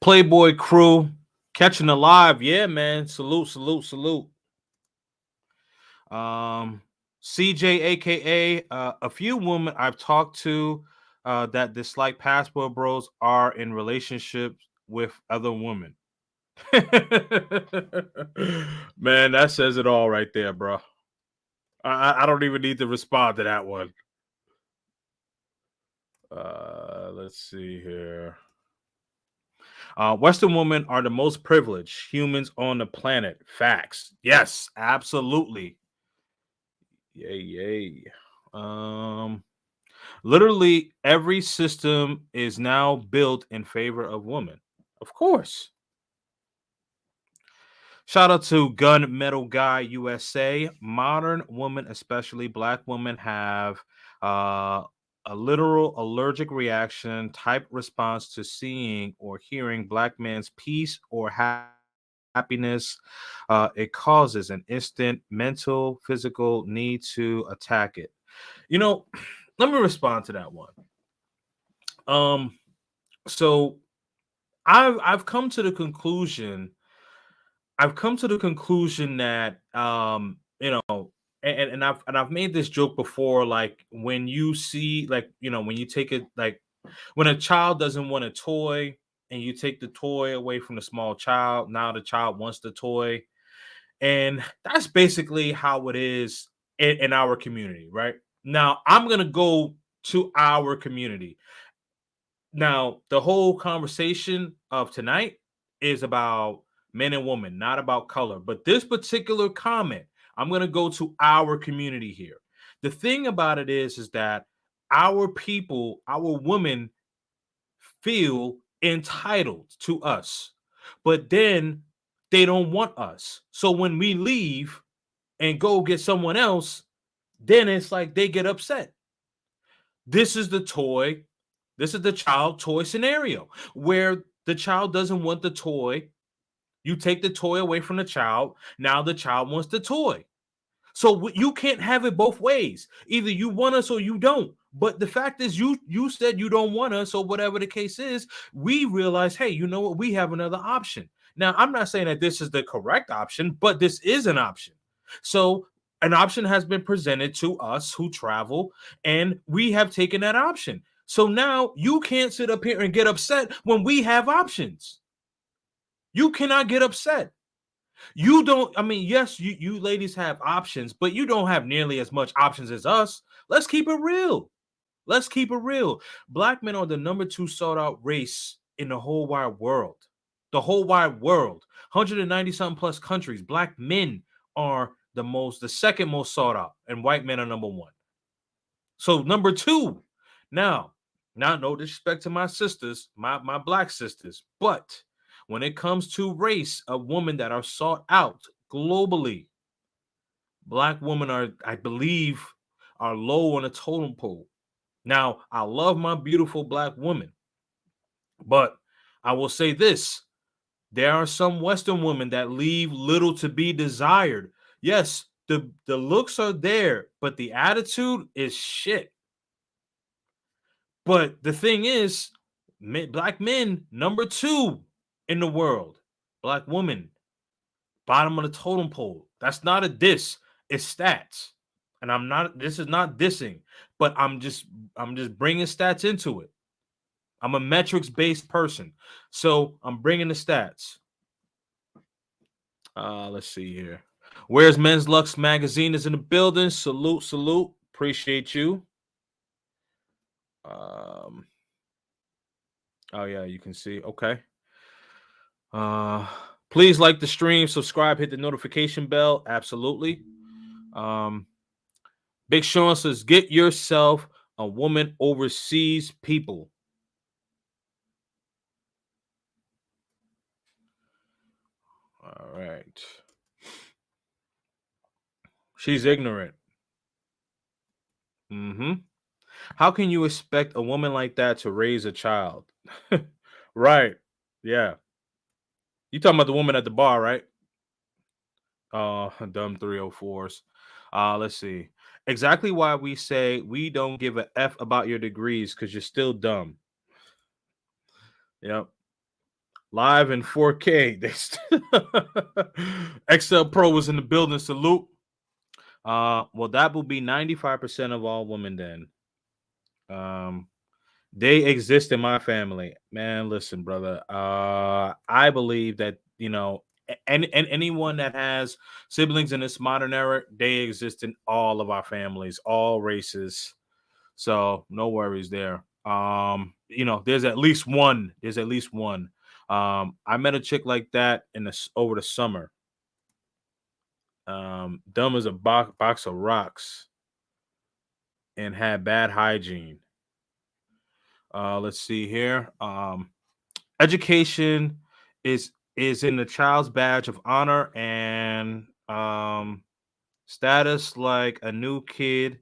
Playboy crew catching the live. Yeah, man. Salute. CJ, aka a few women I've talked to that dislike passport bros are in relationships with other women. Man, that says it all right there, bro. I don't even need to respond to that one. Let's see here. Western women are the most privileged humans on the planet. Facts. Yes, absolutely. Yay. Literally every system is now built in favor of women. Of course. Shout out to Gun Metal Guy USA. Modern women, especially black women, have a literal allergic reaction type response to seeing or hearing black man's peace or happiness. It causes an instant mental, physical need to attack it. You know, let me respond to that one. So I've come to the conclusion. That you know, and I've made this joke before, like when you see, like, you know, when you take it, like when a child doesn't want a toy and you take the toy away from the small child, now the child wants the toy. And that's basically how it is in our community, right? Now I'm gonna go to our community. Now, the whole conversation of tonight is about men and women, not about color. But this particular comment, I'm going to go to our community here. The thing about it is that our people, our women feel entitled to us, but then they don't want us. So when we leave and go get someone else, then it's like they get upset. This is the toy, this is the child toy scenario where the child doesn't want the toy. You take the toy away from the child. Now the child wants the toy. So you can't have it both ways. Either you want us or you don't. But the fact is, you said you don't want us, or whatever the case is. We realize, hey, you know what? We have another option. Now, I'm not saying that this is the correct option, but this is an option. So an option has been presented to us who travel, and we have taken that option. So now you can't sit up here and get upset when we have options. You cannot get upset. You don't, I mean, yes, you ladies have options, but you don't have nearly as much options as us. Let's keep it real. Let's keep it real. Black men are the number 2 sought out race in the whole wide world. The whole wide world. 190 something plus countries. Black men are the second most sought out, and white men are number 1. So number 2. Now, no disrespect to my sisters, my black sisters, but when it comes to race of women that are sought out globally, black women are, I believe, are low on the totem pole. Now, I love my beautiful black women, but I will say this. There are some Western women that leave little to be desired. Yes, the looks are there, but the attitude is shit. But the thing is, black men, number 2 in the world. Black women, bottom of the totem pole. That's not a diss. It's stats. And this is not dissing, but I'm just bringing stats into it. I'm a metrics-based person. So I'm bringing the stats. Let's see here. Where's Men's Lux magazine is in the building. Salute. Appreciate you. Oh yeah, you can see. Okay. Please like the stream, subscribe, hit the notification bell. Absolutely. Big Sean says, get yourself a woman overseas, people. All right. She's ignorant. How can you expect a woman like that to raise a child? Right. Yeah. You talking about the woman at the bar, right? Dumb 304s. Let's see. Exactly why we say we don't give a F about your degrees, because you're still dumb. Yep. Live in 4K. XL Pro was in the building. Salute. Well, that will be 95% of all women then. They exist in my family. Man, listen, brother. I believe that, and anyone that has siblings in this modern era, they exist in all of our families, all races. So no worries there. There's at least one. I met a chick like that over the summer. Dumb as a box of rocks and had bad hygiene. Let's see here. Education is in the child's badge of honor and status. Like a new kid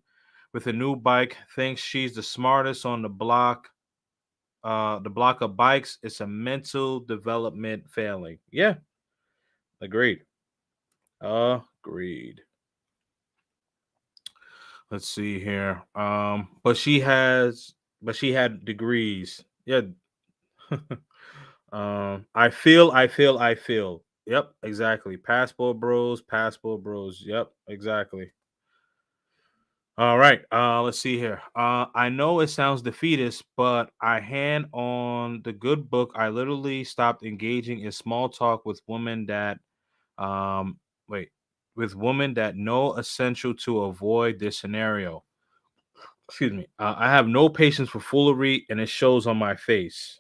with a new bike thinks she's the smartest on the block. The block of bikes. It's a mental development failing. Yeah, agreed. Let's see here. But she had degrees. Yeah. I feel. Yep, exactly. Passport bros. Yep, exactly. All right. Let's see here. I know it sounds defeatist, but I hand on the good book. I literally stopped engaging in small talk with women that know essential to avoid this scenario. Excuse me. I have no patience for foolery, and it shows on my face.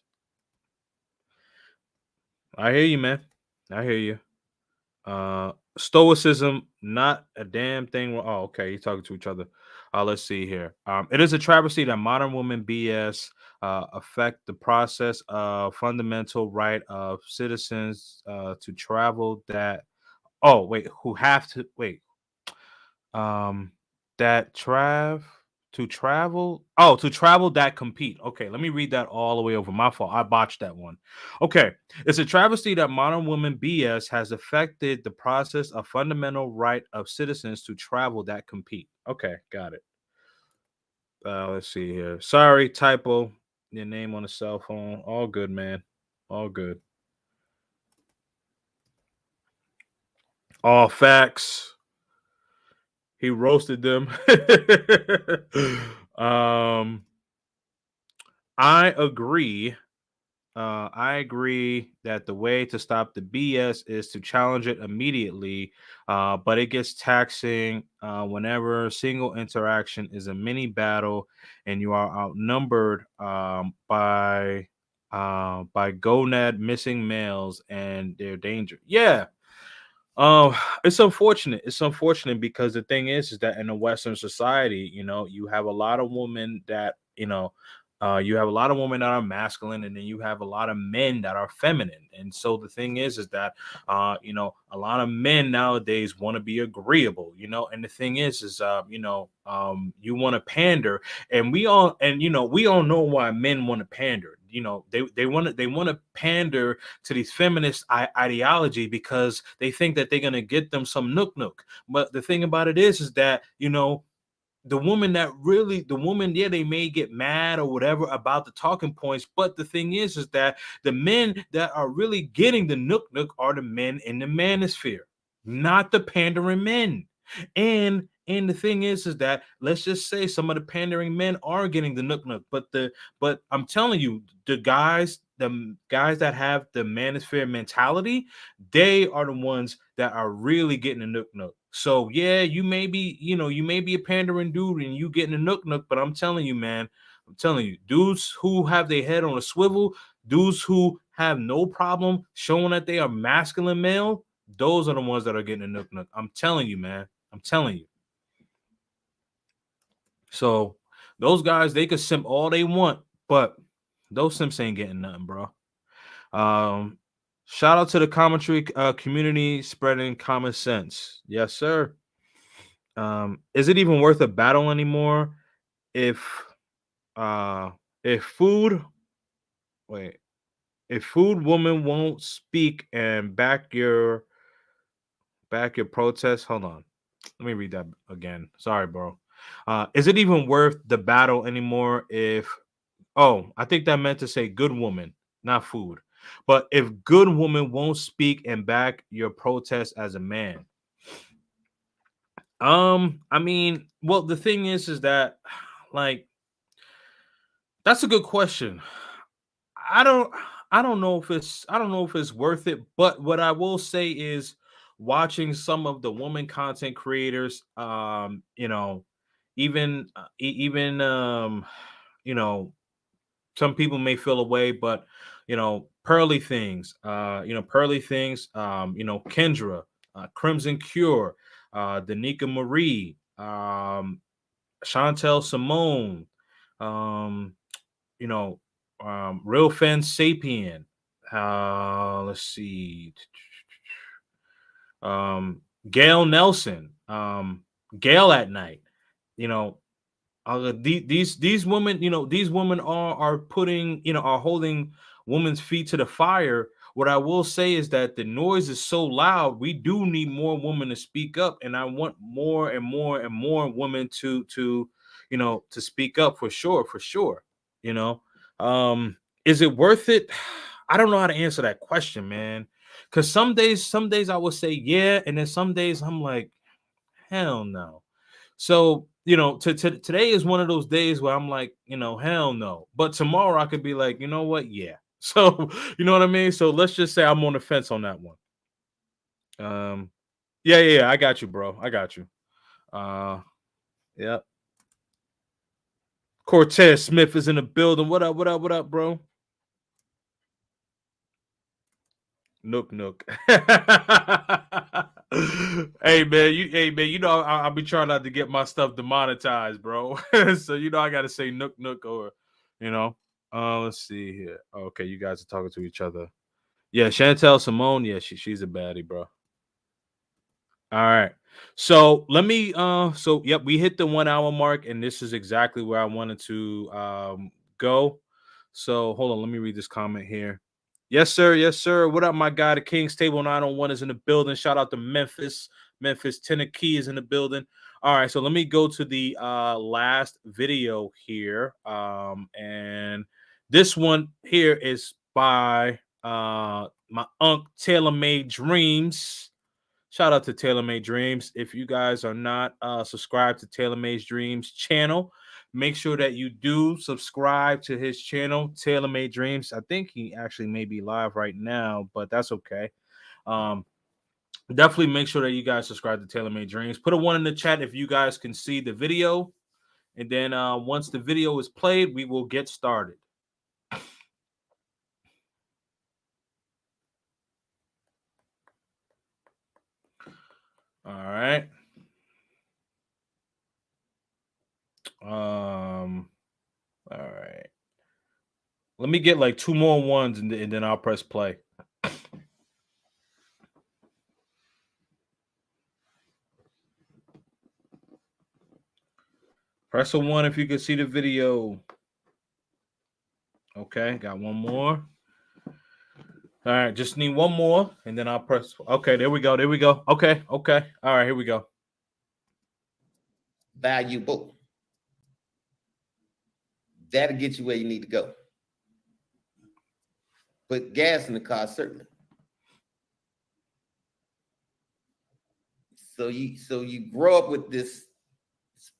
I hear you, man. I hear you. Stoicism, not a damn thing. Oh, okay. You're talking to each other. Let's see here. It is a travesty that modern women BS affect the process of fundamental right of citizens to travel that. Oh, wait. Who have to wait? Um, that travel. Oh, to travel that compete. Okay, let me read that all the way over. My fault. I botched that one. Okay, it's a travesty that modern women BS has affected the process of fundamental right of citizens to travel that compete. Okay, got it. Let's see here. Sorry, typo. Your name on the cell phone. All good, man. All good. All facts. He roasted them. um, I agree. I agree that the way to stop the BS is to challenge it immediately, but it gets taxing whenever a single interaction is a mini battle and you are outnumbered by gonad missing males and their danger. Yeah, um, it's unfortunate. It's unfortunate because the thing is that in a Western society, you have a lot of women that, you have a lot of women that are masculine, and then you have a lot of men that are feminine. And so the thing is that, a lot of men nowadays want to be agreeable, and the thing is, you want to pander, and we all know why men want to pander. They want to pander to these feminist ideology because they think that they're gonna get them some nook. But the thing about it is that the woman, yeah, they may get mad or whatever about the talking points, but the thing is that the men that are really getting the nook are the men in the manosphere, not the pandering men. And the thing is that let's just say some of the pandering men are getting the nook, but I'm telling you, the guys that have the manosphere mentality, they are the ones that are really getting the nook. So yeah, you may be a pandering dude and you getting a nook, but I'm telling you, man, I'm telling you, dudes who have their head on a swivel, dudes who have no problem showing that they are masculine male, those are the ones that are getting a nook. I'm telling you, man. I'm telling you. So those guys, they could simp all they want, but those simps ain't getting nothing, bro. Um, Shout out to the commentary community spreading common sense. Yes, sir. Is it even worth a battle anymore if uh if food wait if food woman won't speak and back your protest? Hold on. Let me read that again. Sorry, bro. Is it even worth the battle anymore if I think that meant to say good woman, not food. But if good woman won't speak and back your protest as a man. I mean, well, the thing is that like that's a good question. I don't I don't know if it's worth it, but what I will say is watching some of the woman content creators, even even you know some people may feel away, but Pearly Things, Kendra, Crimson Cure, Danica Marie, Chantel Simone, um, you know, Real Fan Sapien. Let's see, Gail Nelson, Gail at Night. You know, these women, these women are putting, are holding women's feet to the fire. What I will say is that the noise is so loud. We do need more women to speak up, and I want more and more and more women to speak up for sure, for sure. You know, is it worth it? I don't know how to answer that question, man. Because some days I will say yeah, and then some days I'm like, hell no. So, today is one of those days where I'm like, hell no. But tomorrow I could be like, you know what? Yeah. So, you know what I mean? So let's just say I'm on the fence on that one. Um, yeah, I got you, bro. I got you. Yeah. Cortez Smith is in the building. What up? What up? What up, bro? Nook. Hey man, you know I'll be trying not to get my stuff demonetized, bro. So you know I gotta say nook nook or you know. Let's see here. Okay, you guys are talking to each other. Yeah, Chantel Simone. Yeah, she's a baddie, bro. All right. So let me so yep, we hit the 1 hour mark, and this is exactly where I wanted to go. So hold on, let me read this comment here. Yes, sir. Yes, sir. What up, my guy? The King's Table 901 is in the building. Shout out to Memphis. Memphis Tennessee is in the building. All right, so let me go to the last video here. And this one here is by my Unc Taylor Made Dreams. Shout out to Taylor Made Dreams. If you guys are not subscribed to Taylor Made Dreams channel, make sure that you do subscribe to his channel, Taylor Made Dreams. I think he actually may be live right now, but that's okay. Definitely make sure that you guys subscribe to Taylor Made Dreams. Put a 1 in the chat if you guys can see the video. And then once the video is played, we will get started. All right. All right. Let me get like 2 more ones and then I'll press play. Press a 1 if you can see the video. Okay, got 1 more. All right, just need 1 more and then I'll press. Okay, there we go. There we go. Okay. All right, here we go.
Valuable. That'll get you where you need to go. Put gas in the car, certainly. So you grow up with this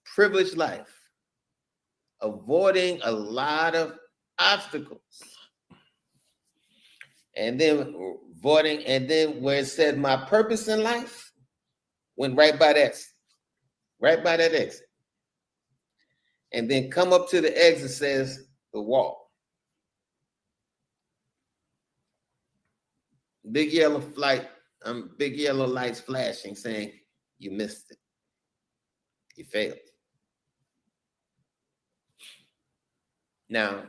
privileged life, avoiding a lot of obstacles. And then avoiding, and then where it said my purpose in life, went right by that exit. And then come up to the exit says the wall. Big yellow lights flashing saying you missed it. You failed. Now,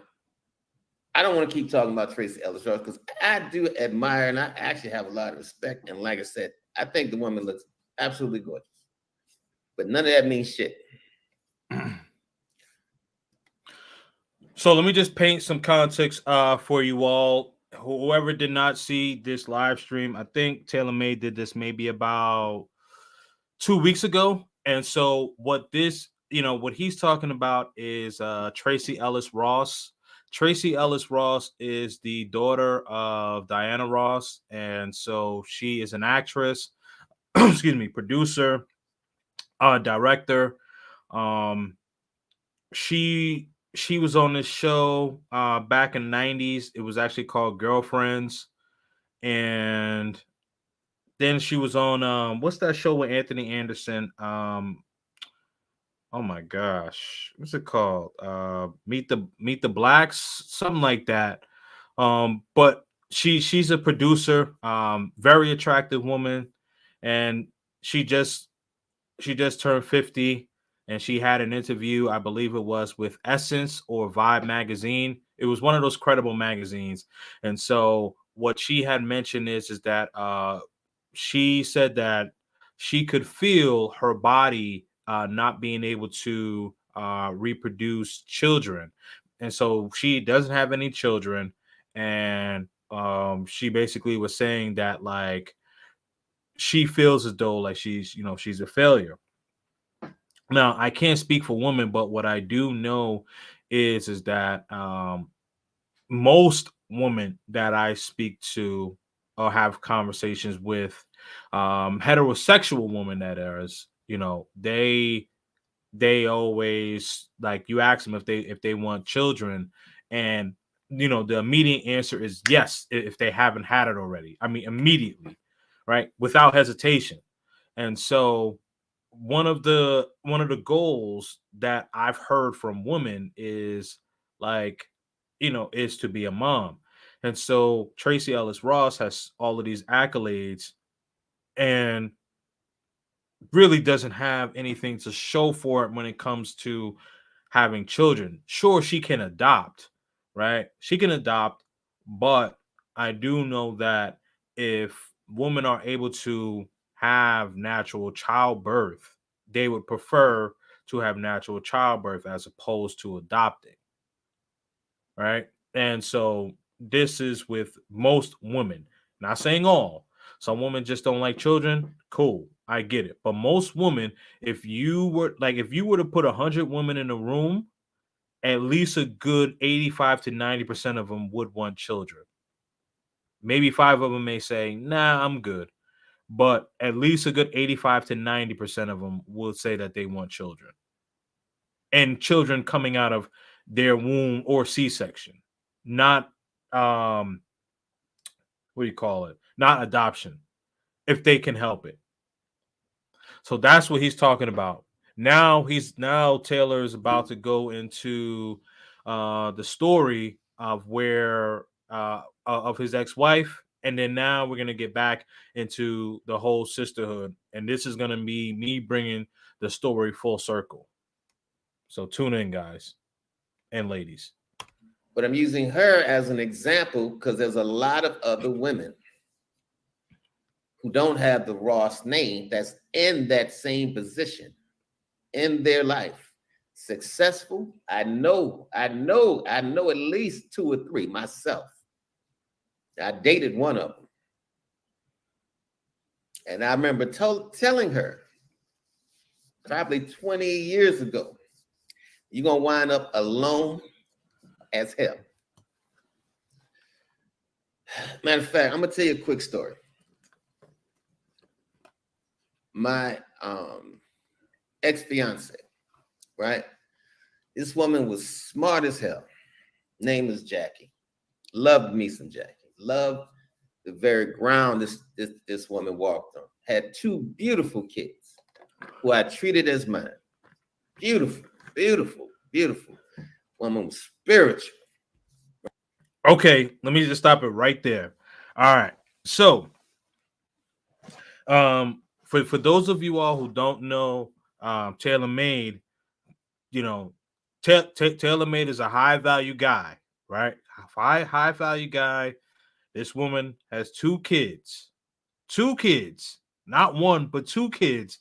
I don't want to keep talking about Tracy Ellis Ross because I do admire and I actually have a lot of respect. And like I said, I think the woman looks absolutely gorgeous. But none of that means shit.
So let me just paint some context for you all. Whoever did not see this live stream, I think Taylor Made did this maybe about 2 weeks ago. And so what this, what he's talking about is Tracy Ellis Ross. Tracy Ellis Ross is the daughter of Diana Ross. And so she is an actress, excuse me, producer, director. She was on this show back in the 90s. It was actually called Girlfriends. And then she was on what's that show with Anthony Anderson? Oh my gosh, what's it called? Meet the Blacks, something like that. But she's a producer, very attractive woman, and she just turned 50, and she had an interview, I believe it was with Essence or Vibe magazine. It was one of those credible magazines. And so what she had mentioned is that she said that she could feel her body not being able to reproduce children. And so she doesn't have any children. And she basically was saying that like she feels as though like she's a failure. Now, I can't speak for women, but what I do know is that most women that I speak to or have conversations with, heterosexual women that is, they always like you ask them if they want children, and the immediate answer is yes if they haven't had it already. I mean, immediately, right, without hesitation. And so one of the goals that I've heard from women is like, is to be a mom. And so Tracy Ellis Ross has all of these accolades, and really doesn't have anything to show for it when it comes to having children. Sure, she can adopt, right? She can adopt, but I do know that if women are able to have natural childbirth, they would prefer to have natural childbirth as opposed to adopting, right? And so this is with most women, not saying all. Some women just don't like children. Cool, I get it. But most women, if you were to put 100 women in a room, at least a good 85 to 90% of them would want children. Maybe 5 of them may say, "Nah, I'm good." But at least a good 85 to 90% of them will say that they want children. And children coming out of their womb or C-section, not what do you call it? Not adoption, if they can help it. So that's what he's talking about. Now Taylor is about to go into the story of where of his ex-wife, and then now we're gonna get back into the whole sisterhood, and this is gonna be me bringing the story full circle. So tune in, guys and ladies.
But I'm using her as an example because there's a lot of other women who don't have the Ross name that's in that same position in their life. Successful. I know at least 2 or 3 myself. I dated one of them. And I remember telling her probably 20 years ago, you're going to wind up alone as hell. Matter of fact, I'm going to tell you a quick story. My ex-fiance, right? This woman was smart as hell. Name is Jackie. Loved me some Jackie. Loved the very ground this woman walked on. Had 2 beautiful kids who I treated as mine. Beautiful, beautiful, beautiful. Woman was spiritual.
Okay, let me just stop it right there. All right. So, for those of you all who don't know, Taylor Made, you know, Taylor Made is a high value guy, right? High value guy. This woman has 2 kids, not one, but 2 kids.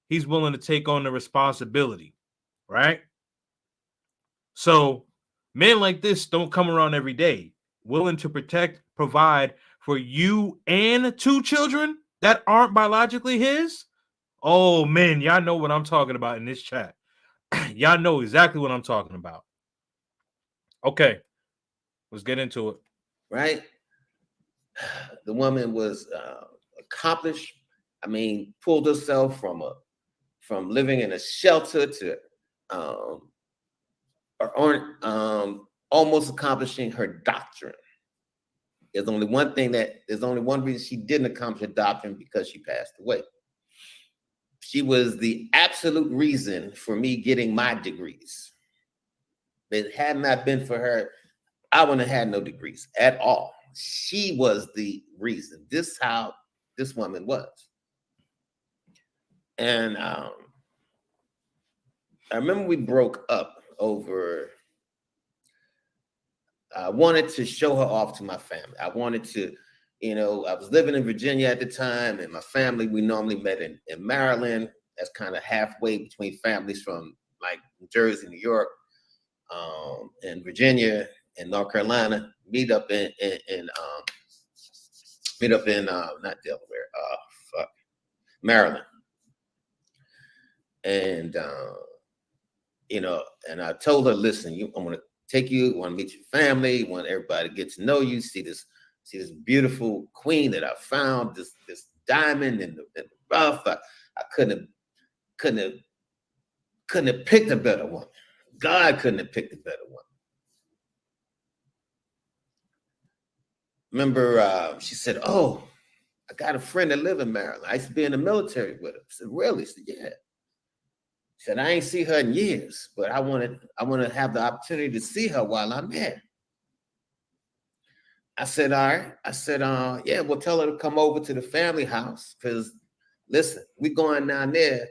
He's willing to take on the responsibility, right? So men like this don't come around every day, willing to protect, provide for you and 2 children that aren't biologically his. Oh man, y'all know what I'm talking about in this chat. Y'all know exactly what I'm talking about. Okay, let's get into it.
Right? The woman was accomplished. I mean, pulled herself from living in a shelter to almost accomplishing her doctrine. There's only one reason she didn't accomplish her doctrine, because she passed away. She was the absolute reason for me getting my degrees. If it had not been for her, I wouldn't have had no degrees at all. She was the reason. This is how this woman was. And I remember we broke up over, I wanted to show her off to my family. I wanted to, I was living in Virginia at the time, and my family, we normally met in Maryland. That's kind of halfway between families from like New Jersey, New York, and Virginia and North Carolina. Meet up in not Delaware, Maryland. And and I told her, listen, I want to take you, want to meet your family, want everybody to get to know you, see this beautiful queen that I found, this diamond in the rough. I couldn't have picked a better one. God couldn't have picked a better one. Remember, she said, "Oh, I got a friend that live in Maryland. I used to be in the military with her." I said, "Really?" She said, "Yeah." She said, "I ain't see her in years, but I want to have the opportunity to see her while I'm there." I said, "All right." I said, "Yeah, well, tell her to come over to the family house, because listen, we're going down there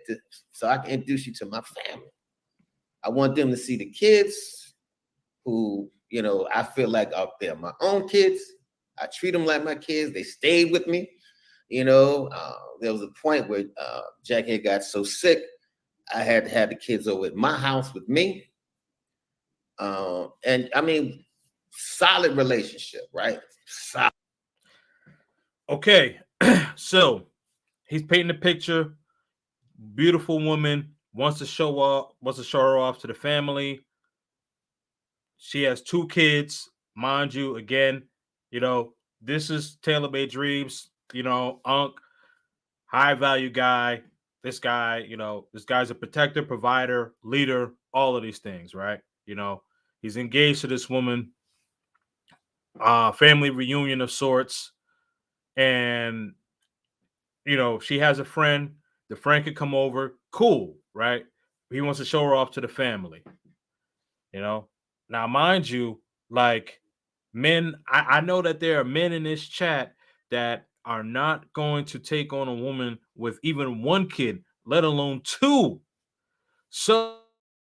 so I can introduce you to my family. I want them to see the kids who, you know, I feel like they're my own kids. I treat them like my kids. They stayed with me. You know, there was a point where Jackie got so sick, I had to have the kids over at my house with me. And I mean, solid relationship, right? Solid.
Okay, so he's painting a picture. Beautiful woman wants to show her off to the family. She has 2 kids, mind you. Again, you know, this is Taylor Made Dreams. You know, Unc, high value guy. This guy, you know, this guy's a protector, provider, leader, all of these things, right? You know, he's engaged to this woman, family reunion of sorts, and you know, she has a friend. The friend could come over, cool, right? He wants to show her off to the family. You know, now mind you, like men, I know that there are men in this chat that are not going to take on a woman with even 1 kid, let alone 2. So,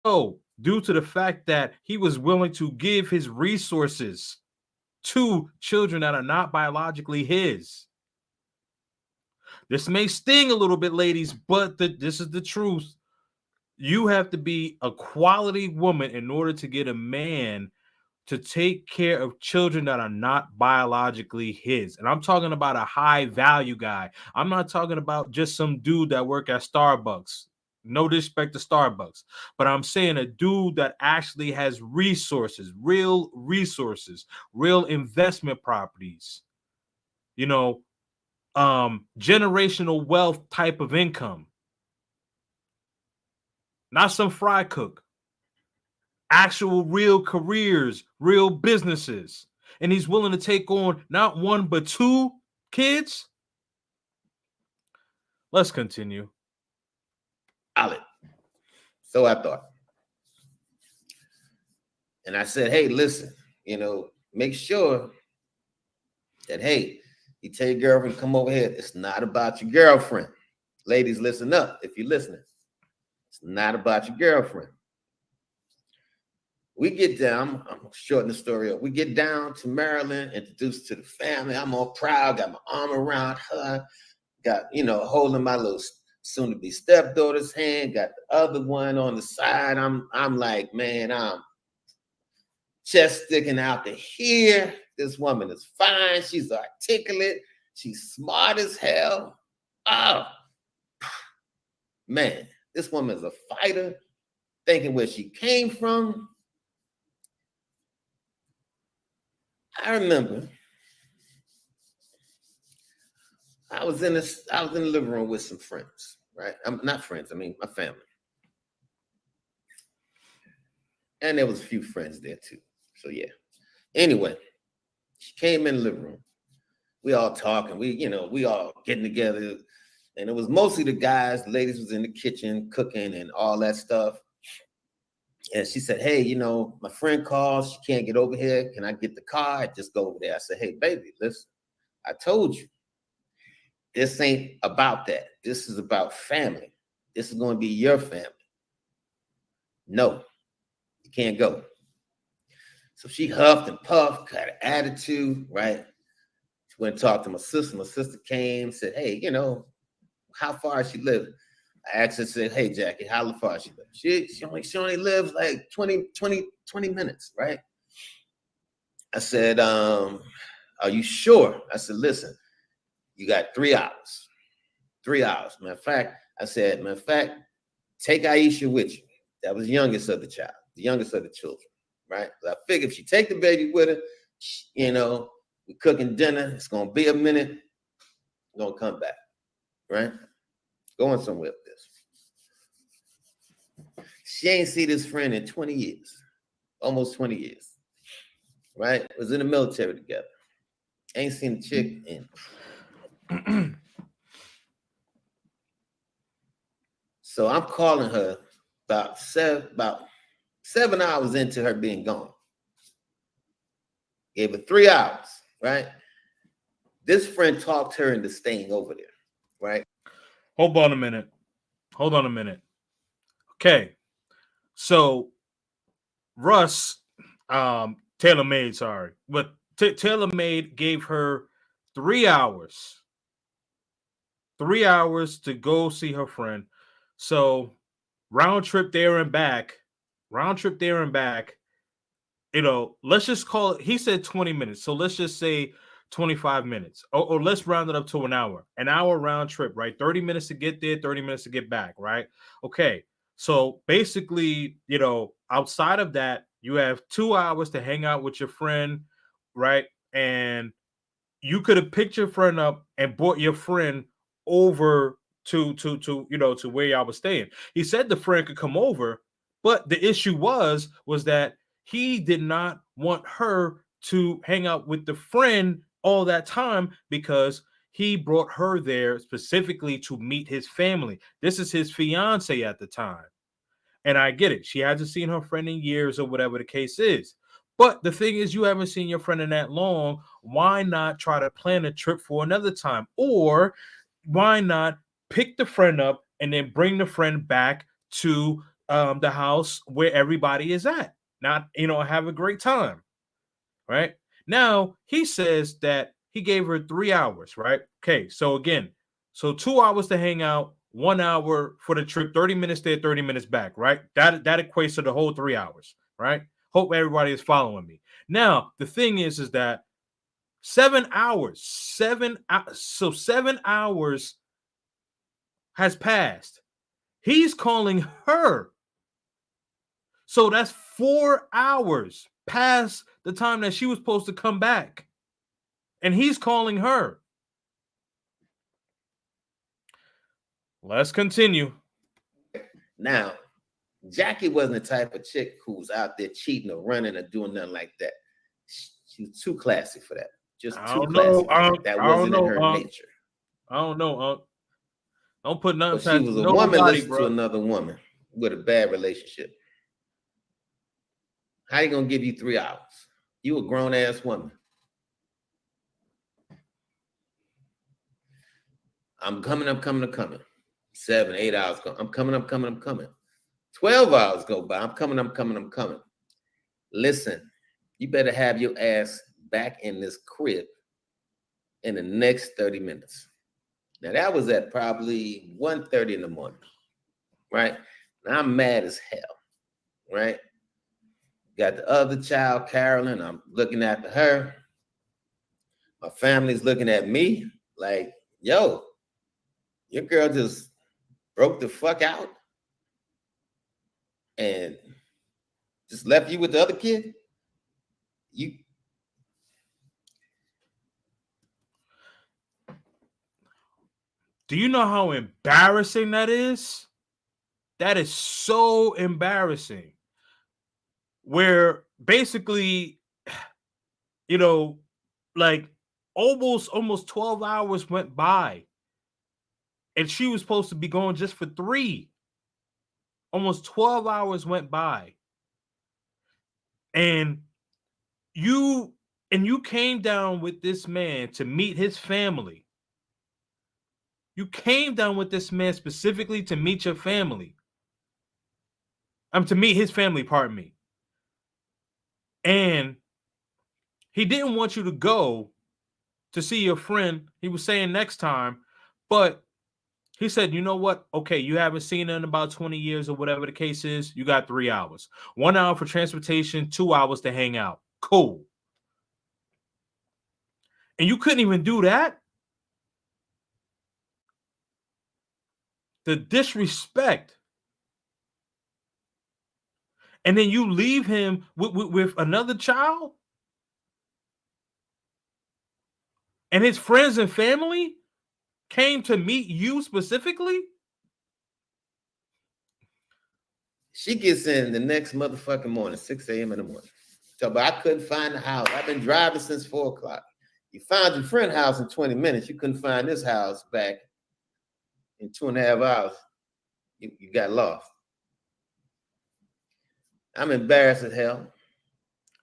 due to the fact that he was willing to give his resources to children that are not biologically his. This may sting a little bit, ladies, but this is the truth. You have to be a quality woman in order to get a man to take care of children that are not biologically his. And I'm talking about a high value guy. I'm not talking about just some dude that work at Starbucks. No disrespect to Starbucks, but I'm saying a dude that actually has resources, real investment properties, you know, generational wealth type of income, not some fry cook. Actual real careers, real businesses, and he's willing to take on not 1 but 2 kids. Let's continue.
Solid. So I thought. And I said, hey, listen, you know, make sure that, hey, you tell your girlfriend, come over here. It's not about your girlfriend. Ladies, listen up if you're listening. It's not about your girlfriend. We get down, I'm shortening the story up. We get down to Maryland, introduced to the family. I'm all proud, got my arm around her, got, you know, holding my little soon-to-be stepdaughter's hand, got the other one on the side. I'm like, man, I'm chest sticking out to here. This woman is fine. She's articulate. She's smart as hell. Oh, man, this woman is a fighter, thinking where she came from. I remember I was in the living room with some friends, right? I'm not friends, I mean my family. And there was a few friends there too. So yeah. Anyway, she came in the living room. We all talking, we all getting together. And it was mostly the guys, the ladies was in the kitchen cooking and all that stuff. And she said, hey, you know, my friend called. She can't get over here. Can I get the car? I just go over there. I said, hey, baby, listen, I told you, this ain't about that. This is about family. This is going to be your family. No, you can't go. So she huffed and puffed, got an attitude, right? She went and talked to my sister. My sister came, said, hey, you know, how far she live? I asked her, said, hey, Jackie, how far she live? She only lives like 20 minutes, right? I said, are you sure? I said, listen, you got 3 hours. 3 hours. Matter of fact, take Aisha with you. That was the youngest of the youngest of the children, right? I figured if she take the baby with her, you know, we're cooking dinner. It's going to be a minute. We're going to come back, right? Going somewhere with this. She ain't see this friend in 20 years, almost 20 years, right? Was in the military together. Ain't seen the chick in. So I'm calling her about 7 hours into her being gone. Gave her 3 hours, right? This friend talked her into staying over there, right?
Hold on a minute. Hold on a minute. Okay. So Russ, Taylor Made, sorry, but Taylor Made gave her 3 hours. 3 hours to go see her friend. So round trip there and back. Round trip there and back. Let's just call it, he said 20 minutes. So let's just say 25 minutes. Or let's round it up to an hour. An hour round trip, right? 30 minutes to get there, 30 minutes to get back, right? Okay. So basically, outside of that, you have 2 hours to hang out with your friend, right? And you could have picked your friend up and brought your friend over to where y'all was staying. He said the friend could come over, but the issue was that he did not want her to hang out with the friend all that time because he brought her there specifically to meet his family. This is his fiance at the time. And I get it. She hasn't seen her friend in years or whatever the case is. But the thing is, you haven't seen your friend in that long. Why not try to plan a trip for another time? Or why not pick the friend up and then bring the friend back to the house where everybody is at? Not, have a great time. Right? Now, he says that he gave her 3 hours, right? Okay, so again, 2 hours to hang out, 1 hour for the trip, 30 minutes there, 30 minutes back, right? That equates to the whole 3 hours, right? Hope everybody is following me. Now, the thing is that 7 hours, 7 hours has passed. He's calling her. So that's 4 hours past the time that she was supposed to come back. And he's calling her. Let's continue.
Now, Jackie wasn't the type of chick who's out there cheating or running or doing nothing like that. She was too classy for that. Just too classy. That wasn't in her nature.
I don't know. Don't put nothing
past she was a woman listening to another woman with a bad relationship. How you gonna give you 3 hours? You a grown ass woman. I'm coming. 7, 8 hours go. I'm coming. 12 hours go by. I'm coming. Listen, you better have your ass back in this crib in the next 30 minutes. Now that was at probably 1:30 in the morning, right? Now I'm mad as hell, right? Got the other child, Carolyn. I'm looking at her. My family's looking at me like, yo, your girl just broke the fuck out and just left you with the other kid?
Do you know how embarrassing that is? That is so embarrassing. Where basically, like almost 12 hours went by. And she was supposed to be going just for 3. Almost 12 hours went by. And you came down with this man to meet his family. You came down with this man specifically to meet your family. To meet his family, pardon me. And he didn't want you to go to see your friend. He was saying next time, but he said, you know what? Okay, you haven't seen her in about 20 years or whatever the case is. You got 3 hours. 1 hour for transportation, 2 hours to hang out. Cool. And you couldn't even do that? The disrespect. And then you leave him with another child? And his friends and family came to meet you specifically?
She gets in the next motherfucking morning, 6 a.m. in the morning. So, but I couldn't find the house. I've been driving since 4 o'clock. You found your friend's house in 20 minutes. You couldn't find this house back in 2.5 hours. You got lost. I'm embarrassed as hell,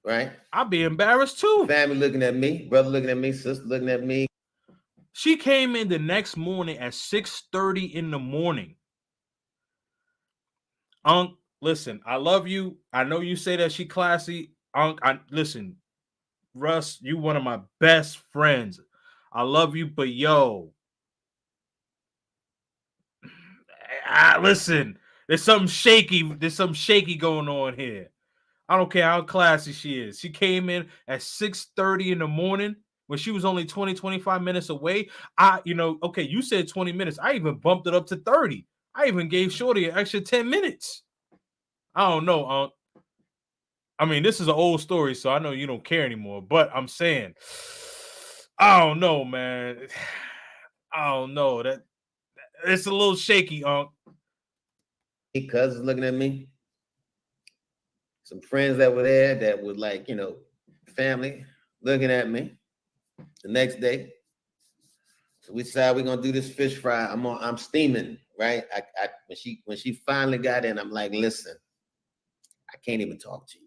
right?
I'll be embarrassed too.
Family looking at me, brother looking at me, sister looking at me.
She came in the next morning at 6:30 in the morning. Unc, listen, I love you. I know you say that she classy. Unc, listen, Russ, you one of my best friends. I love you, but yo, listen, there's something shaky. There's something shaky going on here. I don't care how classy she is. She came in at 6:30 in the morning when she was only 25 minutes away. Okay, you said 20 minutes. I even bumped it up to 30. I even gave Shorty an extra 10 minutes. I don't know, Unc. I mean, this is an old story, so I know you don't care anymore. But I'm saying, I don't know, man. I don't know. That it's a little shaky, Unc.
Cousins looking at me. Some friends that were there that were like, family looking at me. The next day, so we decided we're gonna do this fish fry. I'm steaming, right? When she finally got in, I'm like, listen, I can't even talk to you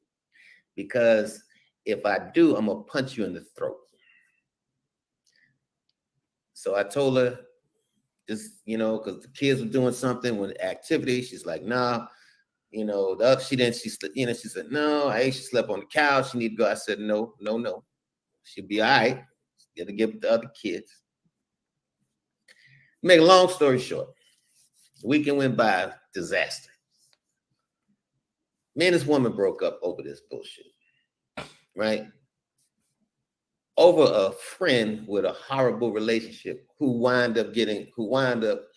because if I do, I'm gonna punch you in the throat. So I told her, just because the kids were doing something with activity, she's like, nah. The other, she said, no, she slept on the couch. She need to go. I said, no. She'll be all right. Got to get with the other kids. Make a long story short, the weekend went by, disaster. Me and this woman broke up over this bullshit, right? Over a friend with a horrible relationship who wound up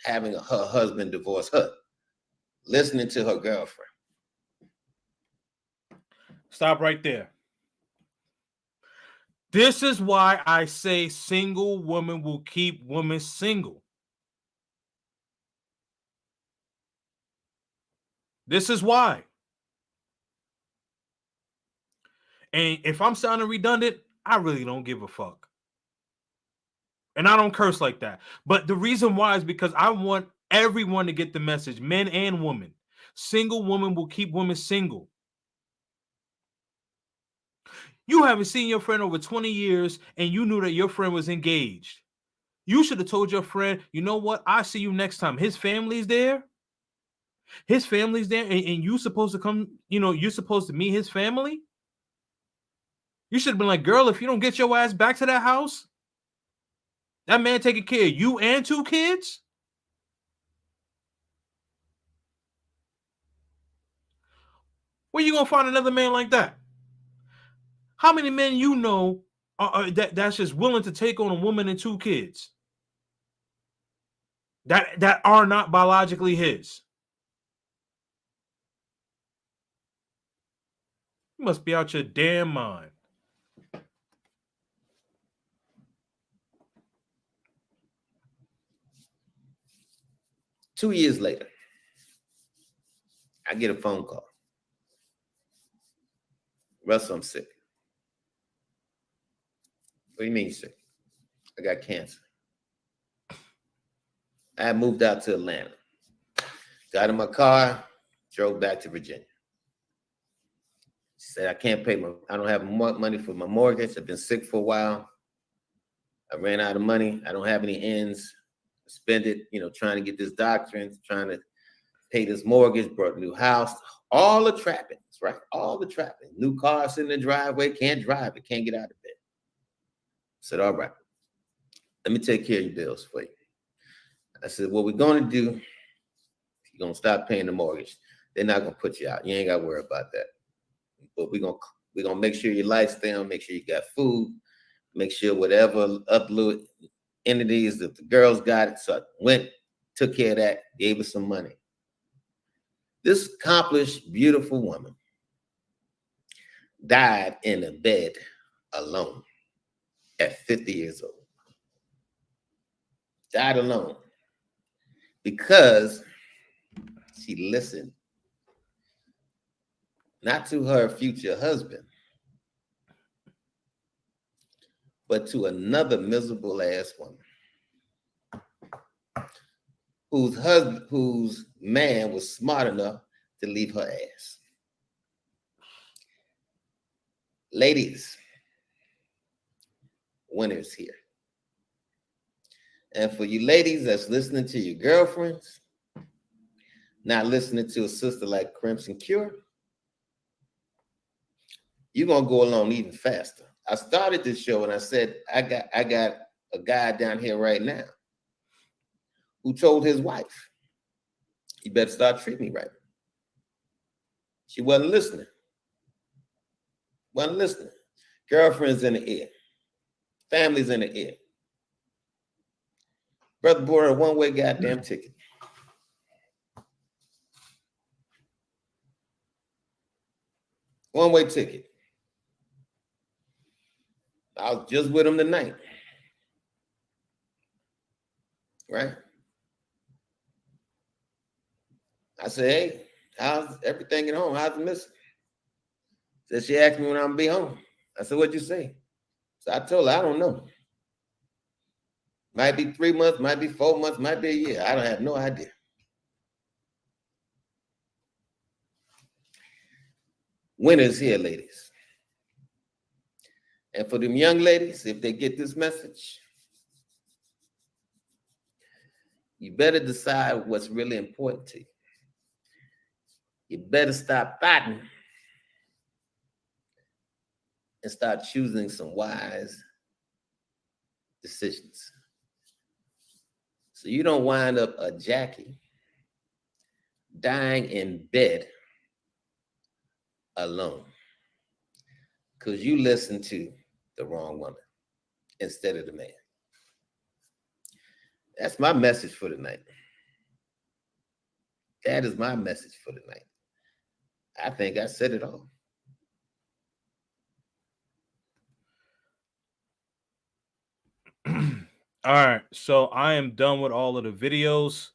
having her husband divorce her, listening to her girlfriend.
Stop right there. This is why I say single women will keep women single. This is why. And if I'm sounding redundant, I really don't give a fuck. And I don't curse like that. But the reason why is because I want everyone to get the message, men and women. Single women will keep women single. You haven't seen your friend over 20 years and you knew that your friend was engaged. You should have told your friend, you know what? I'll see you next time. His family's there. His family's there, and you supposed to come, you're supposed to meet his family. You should have been like, girl, if you don't get your ass back to that house, that man taking care of you and 2 kids. Where you gonna find another man like that? How many men you know that's just willing to take on a woman and 2 kids that are not biologically his? You must be out your damn mind.
Two years later, I get a phone call. Russell, I'm sick. What do you mean sick? I got cancer. I had moved out to Atlanta. Got in my car, drove back to Virginia. She said, I don't have money for my mortgage. I've been sick for a while. I ran out of money. I don't have any ends. I spend it, trying to get this doctrine, trying to pay this mortgage, brought a new house, all the trappings, right? All the trappings. New car sitting in the driveway, can't drive it, can't get out of bed. I said, all right, let me take care of your bills for you. I said, what we're going to do, you're going to stop paying the mortgage. They're not going to put you out. You ain't got to worry about that. But we're going to make sure your lights down, make sure you got food, make sure whatever upload entities that the girls got it. So I went, took care of that, gave her some money. This accomplished, beautiful woman died in a bed alone at 50 years old. Died alone because she listened not to her future husband, but to another miserable ass woman whose man was smart enough to leave her ass. Ladies, winter's here. And for you ladies that's listening to your girlfriends, not listening to a sister like Crimson Cure, you're gonna go along even faster. I started this show and I said, I got a guy down here right now who told his wife, you better start treating me right. She wasn't listening. Wasn't listening. Girlfriend's in the ear. Family's in the ear. Brother bought a one-way goddamn ticket. One-way ticket. I was just with him tonight. Right? I said, hey, how's everything at home? How's the missus? Said she asked me when I'm gonna be home. I said, what'd you say? So I told her, I don't know. Might be 3 months, might be 4 months, might be a year. I don't have no idea. Winter's here, ladies. And for them young ladies, if they get this message, you better decide what's really important to you. You better stop fighting and start choosing some wise decisions. So you don't wind up a Jackie dying in bed alone because you listened to the wrong woman instead of the man. That's my message for tonight. That is my message for tonight. I think I said it all.
All right, so I am done with all of the videos,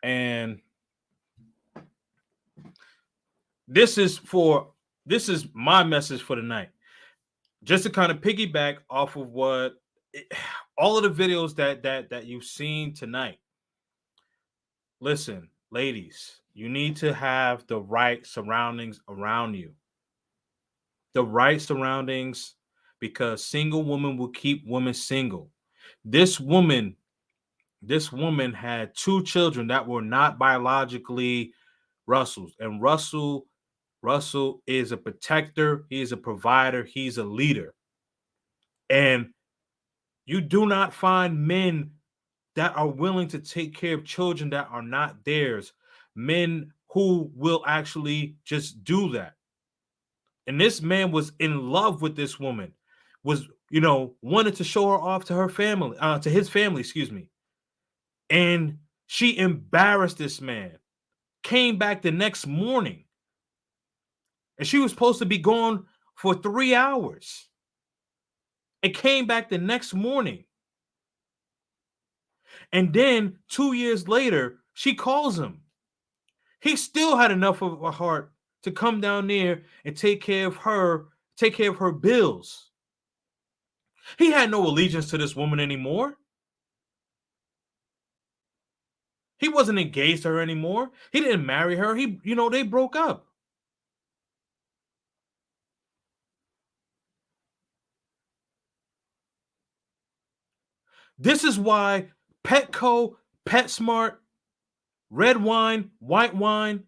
and this is my message for the night. Just to kind of piggyback off of all of the videos that you've seen tonight. Listen, ladies, you need to have the right surroundings around you. The right surroundings, because single women will keep women single. This woman had 2 children that were not biologically Russell's, and Russell is a protector, he is a provider, he's a leader. And you do not find men that are willing to take care of children that are not theirs, men who will actually just do that. And this man was in love with this woman, wanted to show her off to her family, to his family, excuse me. And she embarrassed this man, came back the next morning. And she was supposed to be gone for 3 hours. It came back the next morning. And then 2 years later, she calls him. He still had enough of a heart to come down there and take care of her bills. He had no allegiance to this woman anymore. He wasn't engaged to her anymore. He didn't marry her. They broke up. This is why Petco, PetSmart, red wine, white wine.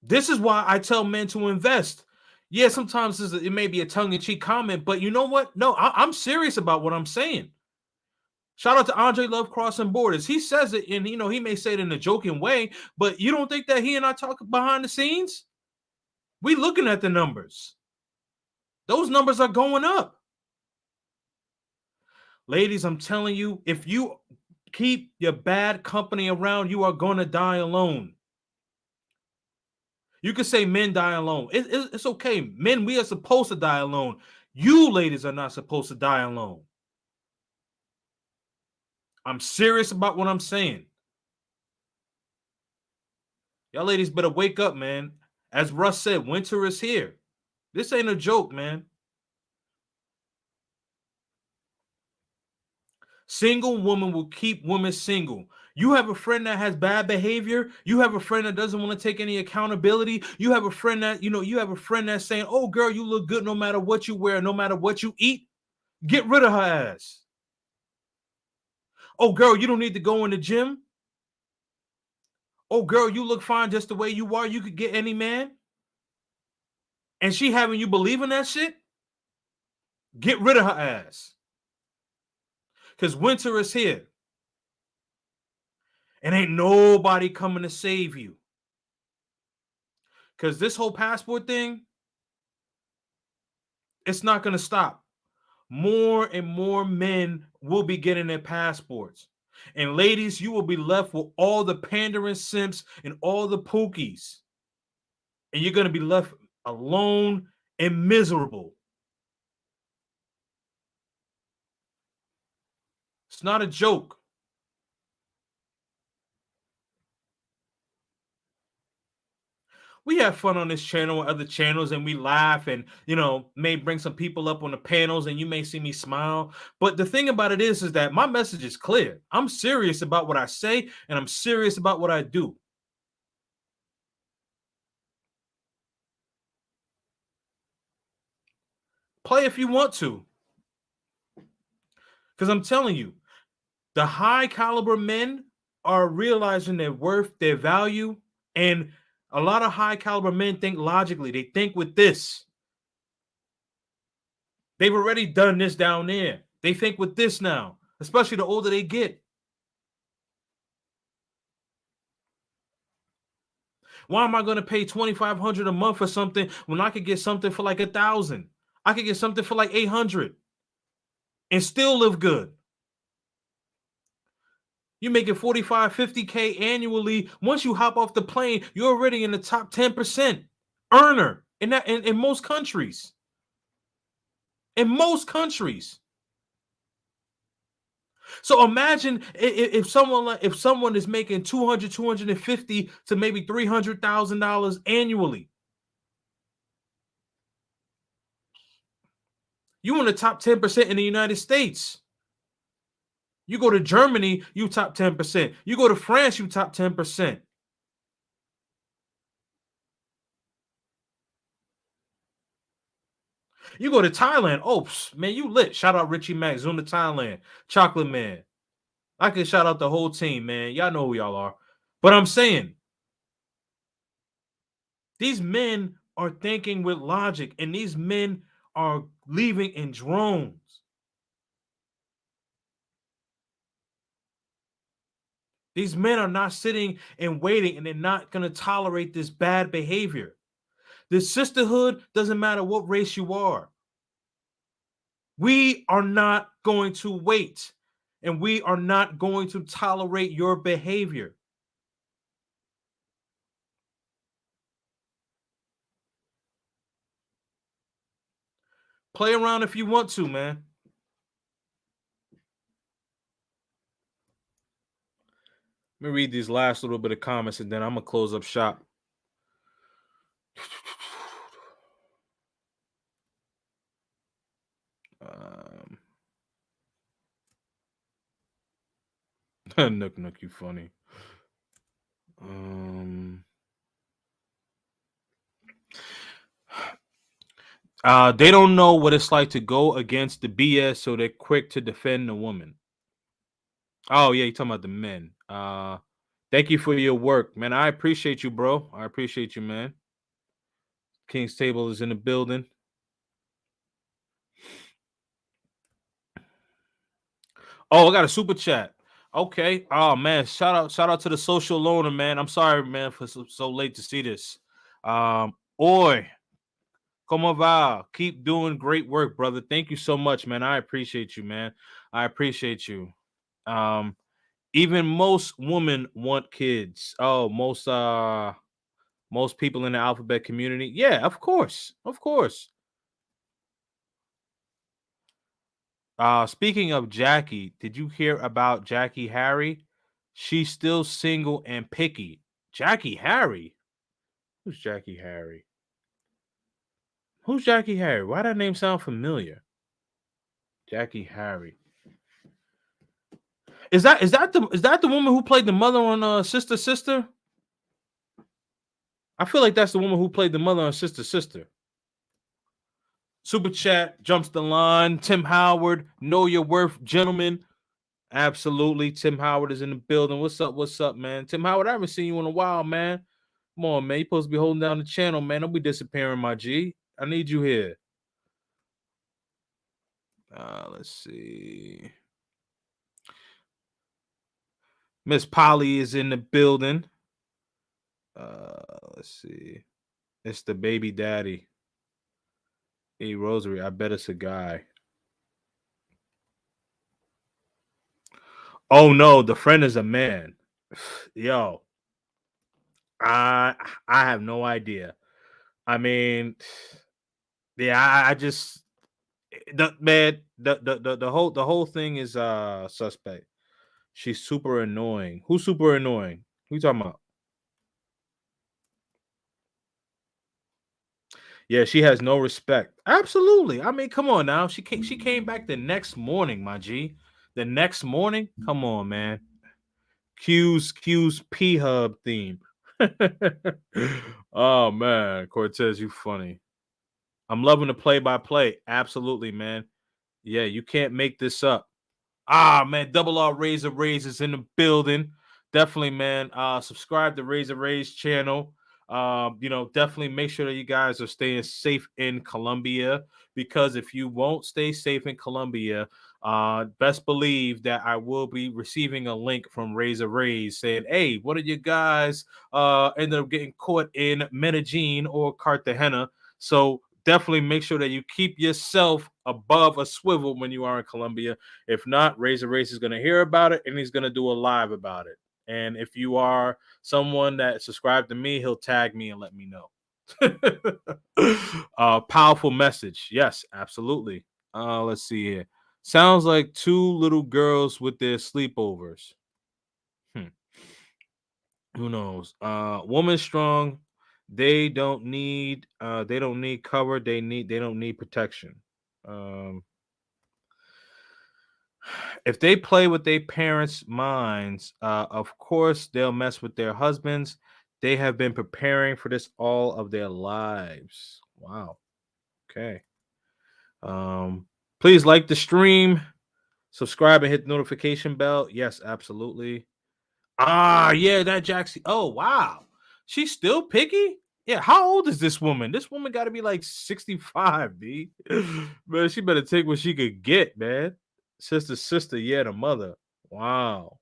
This is why I tell men to invest. Yeah, sometimes it may be a tongue-in-cheek comment, but you know what? No, I'm serious about what I'm saying. Shout out to Andre Love Crossing Borders. He says it, and he may say it in a joking way, but you don't think that he and I talk behind the scenes? We looking at the numbers. Those numbers are going up. Ladies, I'm telling you, if you keep your bad company around, you are going to die alone. You can say men die alone. It's okay. Men, we are supposed to die alone. You ladies are not supposed to die alone. I'm serious about what I'm saying. Y'all ladies better wake up, man. As Russ said, winter is here. This ain't a joke, man. Single woman will keep women single. You have a friend that has bad behavior. You have a friend that doesn't want to take any accountability. You have a friend that, you have a friend that's saying, oh, girl, you look good no matter what you wear, no matter what you eat. Get rid of her ass. Oh, girl, you don't need to go in the gym. Oh, girl, you look fine just the way you are. You could get any man. And she having you believe in that shit? Get rid of her ass. Because winter is here. And ain't nobody coming to save you. Because this whole passport thing, it's not going to stop. More and more men will be getting their passports. And ladies, you will be left with all the pandering simps and all the pookies. And you're going to be left alone and miserable. It's not a joke. We have fun on this channel and other channels, and we laugh and, may bring some people up on the panels, and you may see me smile. But the thing about it is that my message is clear. I'm serious about what I say, and I'm serious about what I do. Play if you want to. Because I'm telling you, the high caliber men are realizing their worth, their value, and a lot of high caliber men think logically. They think with this. They've already done this down there. They think with this now, especially the older they get. Why am I going to pay $2,500 a month for something when I could get something for like $1,000? I could get something for like $800 and still live good. You're making 45, 50K annually. Once you hop off the plane, you're already in the top 10% earner in most countries. In most countries. So imagine if someone is making $200, $250 to maybe $300,000 annually. You in the top 10% in the United States. You go to Germany, you top 10%. You go to France, you top 10%. You go to Thailand, oh man, you lit. Shout out Richie Mack, Zoom to Thailand, Chocolate Man. I can shout out the whole team, man. Y'all know who y'all are. But I'm saying, these men are thinking with logic, and these men are leaving in drones. These men are not sitting and waiting, and they're not going to tolerate this bad behavior. The sisterhood doesn't matter what race you are. We are not going to wait, and we are not going to tolerate your behavior. Play around if you want to, man. Let me read these last little bit of comments, and then I'm going to close up shop. Nook, you funny. They don't know what it's like to go against the BS, so they're quick to defend the woman. Oh, yeah, you're talking about the men. Thank you for your work, man. I appreciate you, bro. I appreciate you, man. King's Table is in the building. Oh, I got a super chat. Okay. Oh man, shout out to the social loaner, man. I'm sorry, man, for so late to see this. Oi, como va? Keep doing great work, brother. Thank you so much, man. I appreciate you, man. I appreciate you. Even most women want kids. Oh, most people in the alphabet community. Yeah, of course. Of course. Speaking of Jackie, did you hear about Jackie Harry? She's still single and picky. Jackie Harry? Who's Jackie Harry? Who's Jackie Harry? Why that name sound familiar? Jackie Harry. Is that the woman who played the mother on Sister? I feel like that's the woman who played the mother on Sister. Super chat jumps the line. Tim Howard, know your worth, gentlemen. Absolutely. Tim Howard is in the building. What's up? What's up, man? Tim Howard, I haven't seen you in a while, man. Come on, man. You're supposed to be holding down the channel, man. Don't be disappearing, my G. I need you here. Let's see. Miss Polly is in the building. Let's see. It's the baby daddy. Hey, Rosary, I bet it's a guy. Oh no, the friend is a man. Yo, I have no idea. I mean, yeah, I just the man the whole thing is suspect. She's super annoying. Who's super annoying? Who you talking about? Yeah, she has no respect. Absolutely. I mean, come on now. She came back the next morning, my G. The next morning? Come on, man. Q's P Hub theme. Oh man, Cortez, you funny. I'm loving the play-by-play. Absolutely, man. Yeah, you can't make this up. Ah, man, Double R Razor Rays is in the building. Definitely, man. Subscribe to Razor Rays channel. Definitely make sure that you guys are staying safe in Colombia, because if you won't stay safe in Colombia, best believe that I will be receiving a link from Razor Rays saying, "Hey, what did you guys ended up getting caught in Medellin or Cartagena?" So definitely make sure that you keep yourself above a swivel when you are in Colombia. If not, Razor Race is going to hear about it and he's going to do a live about it. And if you are someone that subscribed to me, he'll tag me and let me know. Powerful message. Yes, absolutely. Let's see here. Sounds like two little girls with their sleepovers. Who knows? Woman strong. They don't need cover. They don't need protection. If they play with their parents' minds, of course they'll mess with their husbands. They have been preparing for this all of their lives. Wow. Okay. Please like the stream, subscribe, and hit the notification bell. Yes, absolutely. Yeah, that Jackson. Oh, wow. She's still picky? Yeah, how old is this woman? This woman got to be like 65, B. Man, she better take what she could get, man. Sister, yeah, the mother. Wow.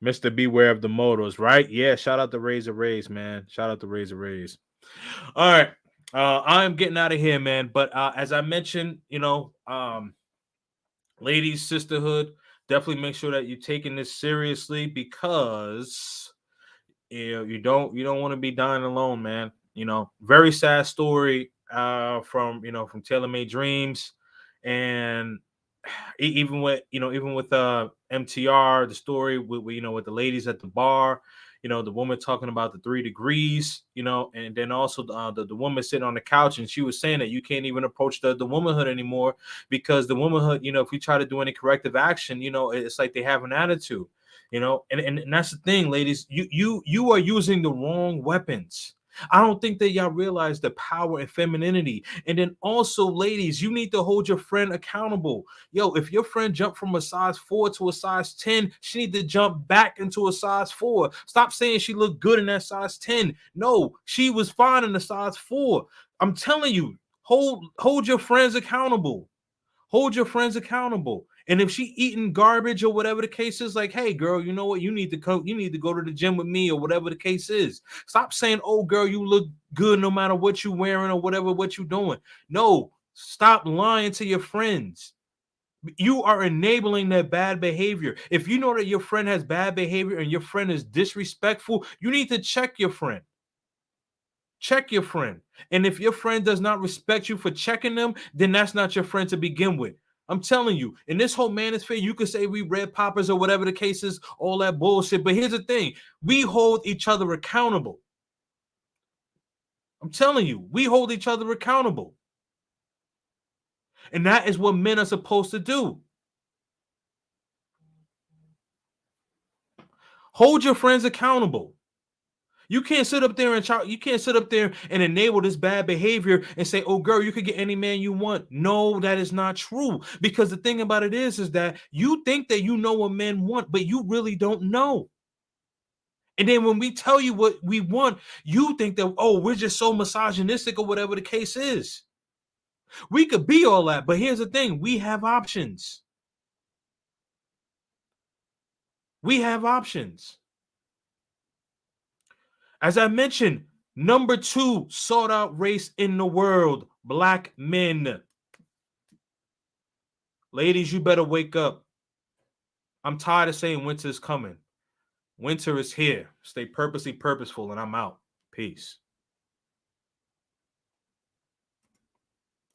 Mr. Beware of the Motors, right? Yeah, shout out to Razor Rays, man. Shout out to Razor Rays. All right. I'm getting out of here, man. But as I mentioned, ladies, sisterhood, definitely make sure that you're taking this seriously, because you don't want to be dying alone, man. Very sad story from Taylor Made Dreams. And even with MTR, the story with the ladies at the bar, the woman talking about the 3 degrees, and then also the woman sitting on the couch, and she was saying that you can't even approach the womanhood anymore, because the womanhood, if you try to do any corrective action, it's like they have an attitude, and that's the thing, ladies. You are using the wrong weapons. I don't think that y'all realize the power and femininity. And then also, ladies, you need to hold your friend accountable. Yo, if your friend jumped from a size 4 to a size 10, she need to jump back into a size 4. Stop saying she looked good in that size 10. No, she was fine in the size 4. I'm telling you, hold your friends accountable. Hold your friends accountable. And if she eating garbage or whatever the case is, like, hey, girl, you know what? You need to go to the gym with me, or whatever the case is. Stop saying, oh, girl, you look good no matter what you wearing or what you doing. No, stop lying to your friends. You are enabling that bad behavior. If you know that your friend has bad behavior and your friend is disrespectful, you need to check your friend. Check your friend. And if your friend does not respect you for checking them, then that's not your friend to begin with. I'm telling you, in this whole manosphere, you could say we red poppers or whatever the case is, all that bullshit. But here's the thing. We hold each other accountable. I'm telling you, we hold each other accountable. And that is what men are supposed to do. Hold your friends accountable. You can't sit up there and you can't sit up there and enable this bad behavior and say, "Oh, girl, you could get any man you want." No, that is not true. Because the thing about it is that you think that you know what men want, but you really don't know. And then when we tell you what we want, you think that, oh, we're just so misogynistic or whatever the case is. We could be all that, but here's the thing: we have options. We have options. As I mentioned, number 2 sought out race in the world, black men. Ladies, you better wake up. I'm tired of saying winter is coming. Winter is here. Stay purposeful, and I'm out. Peace.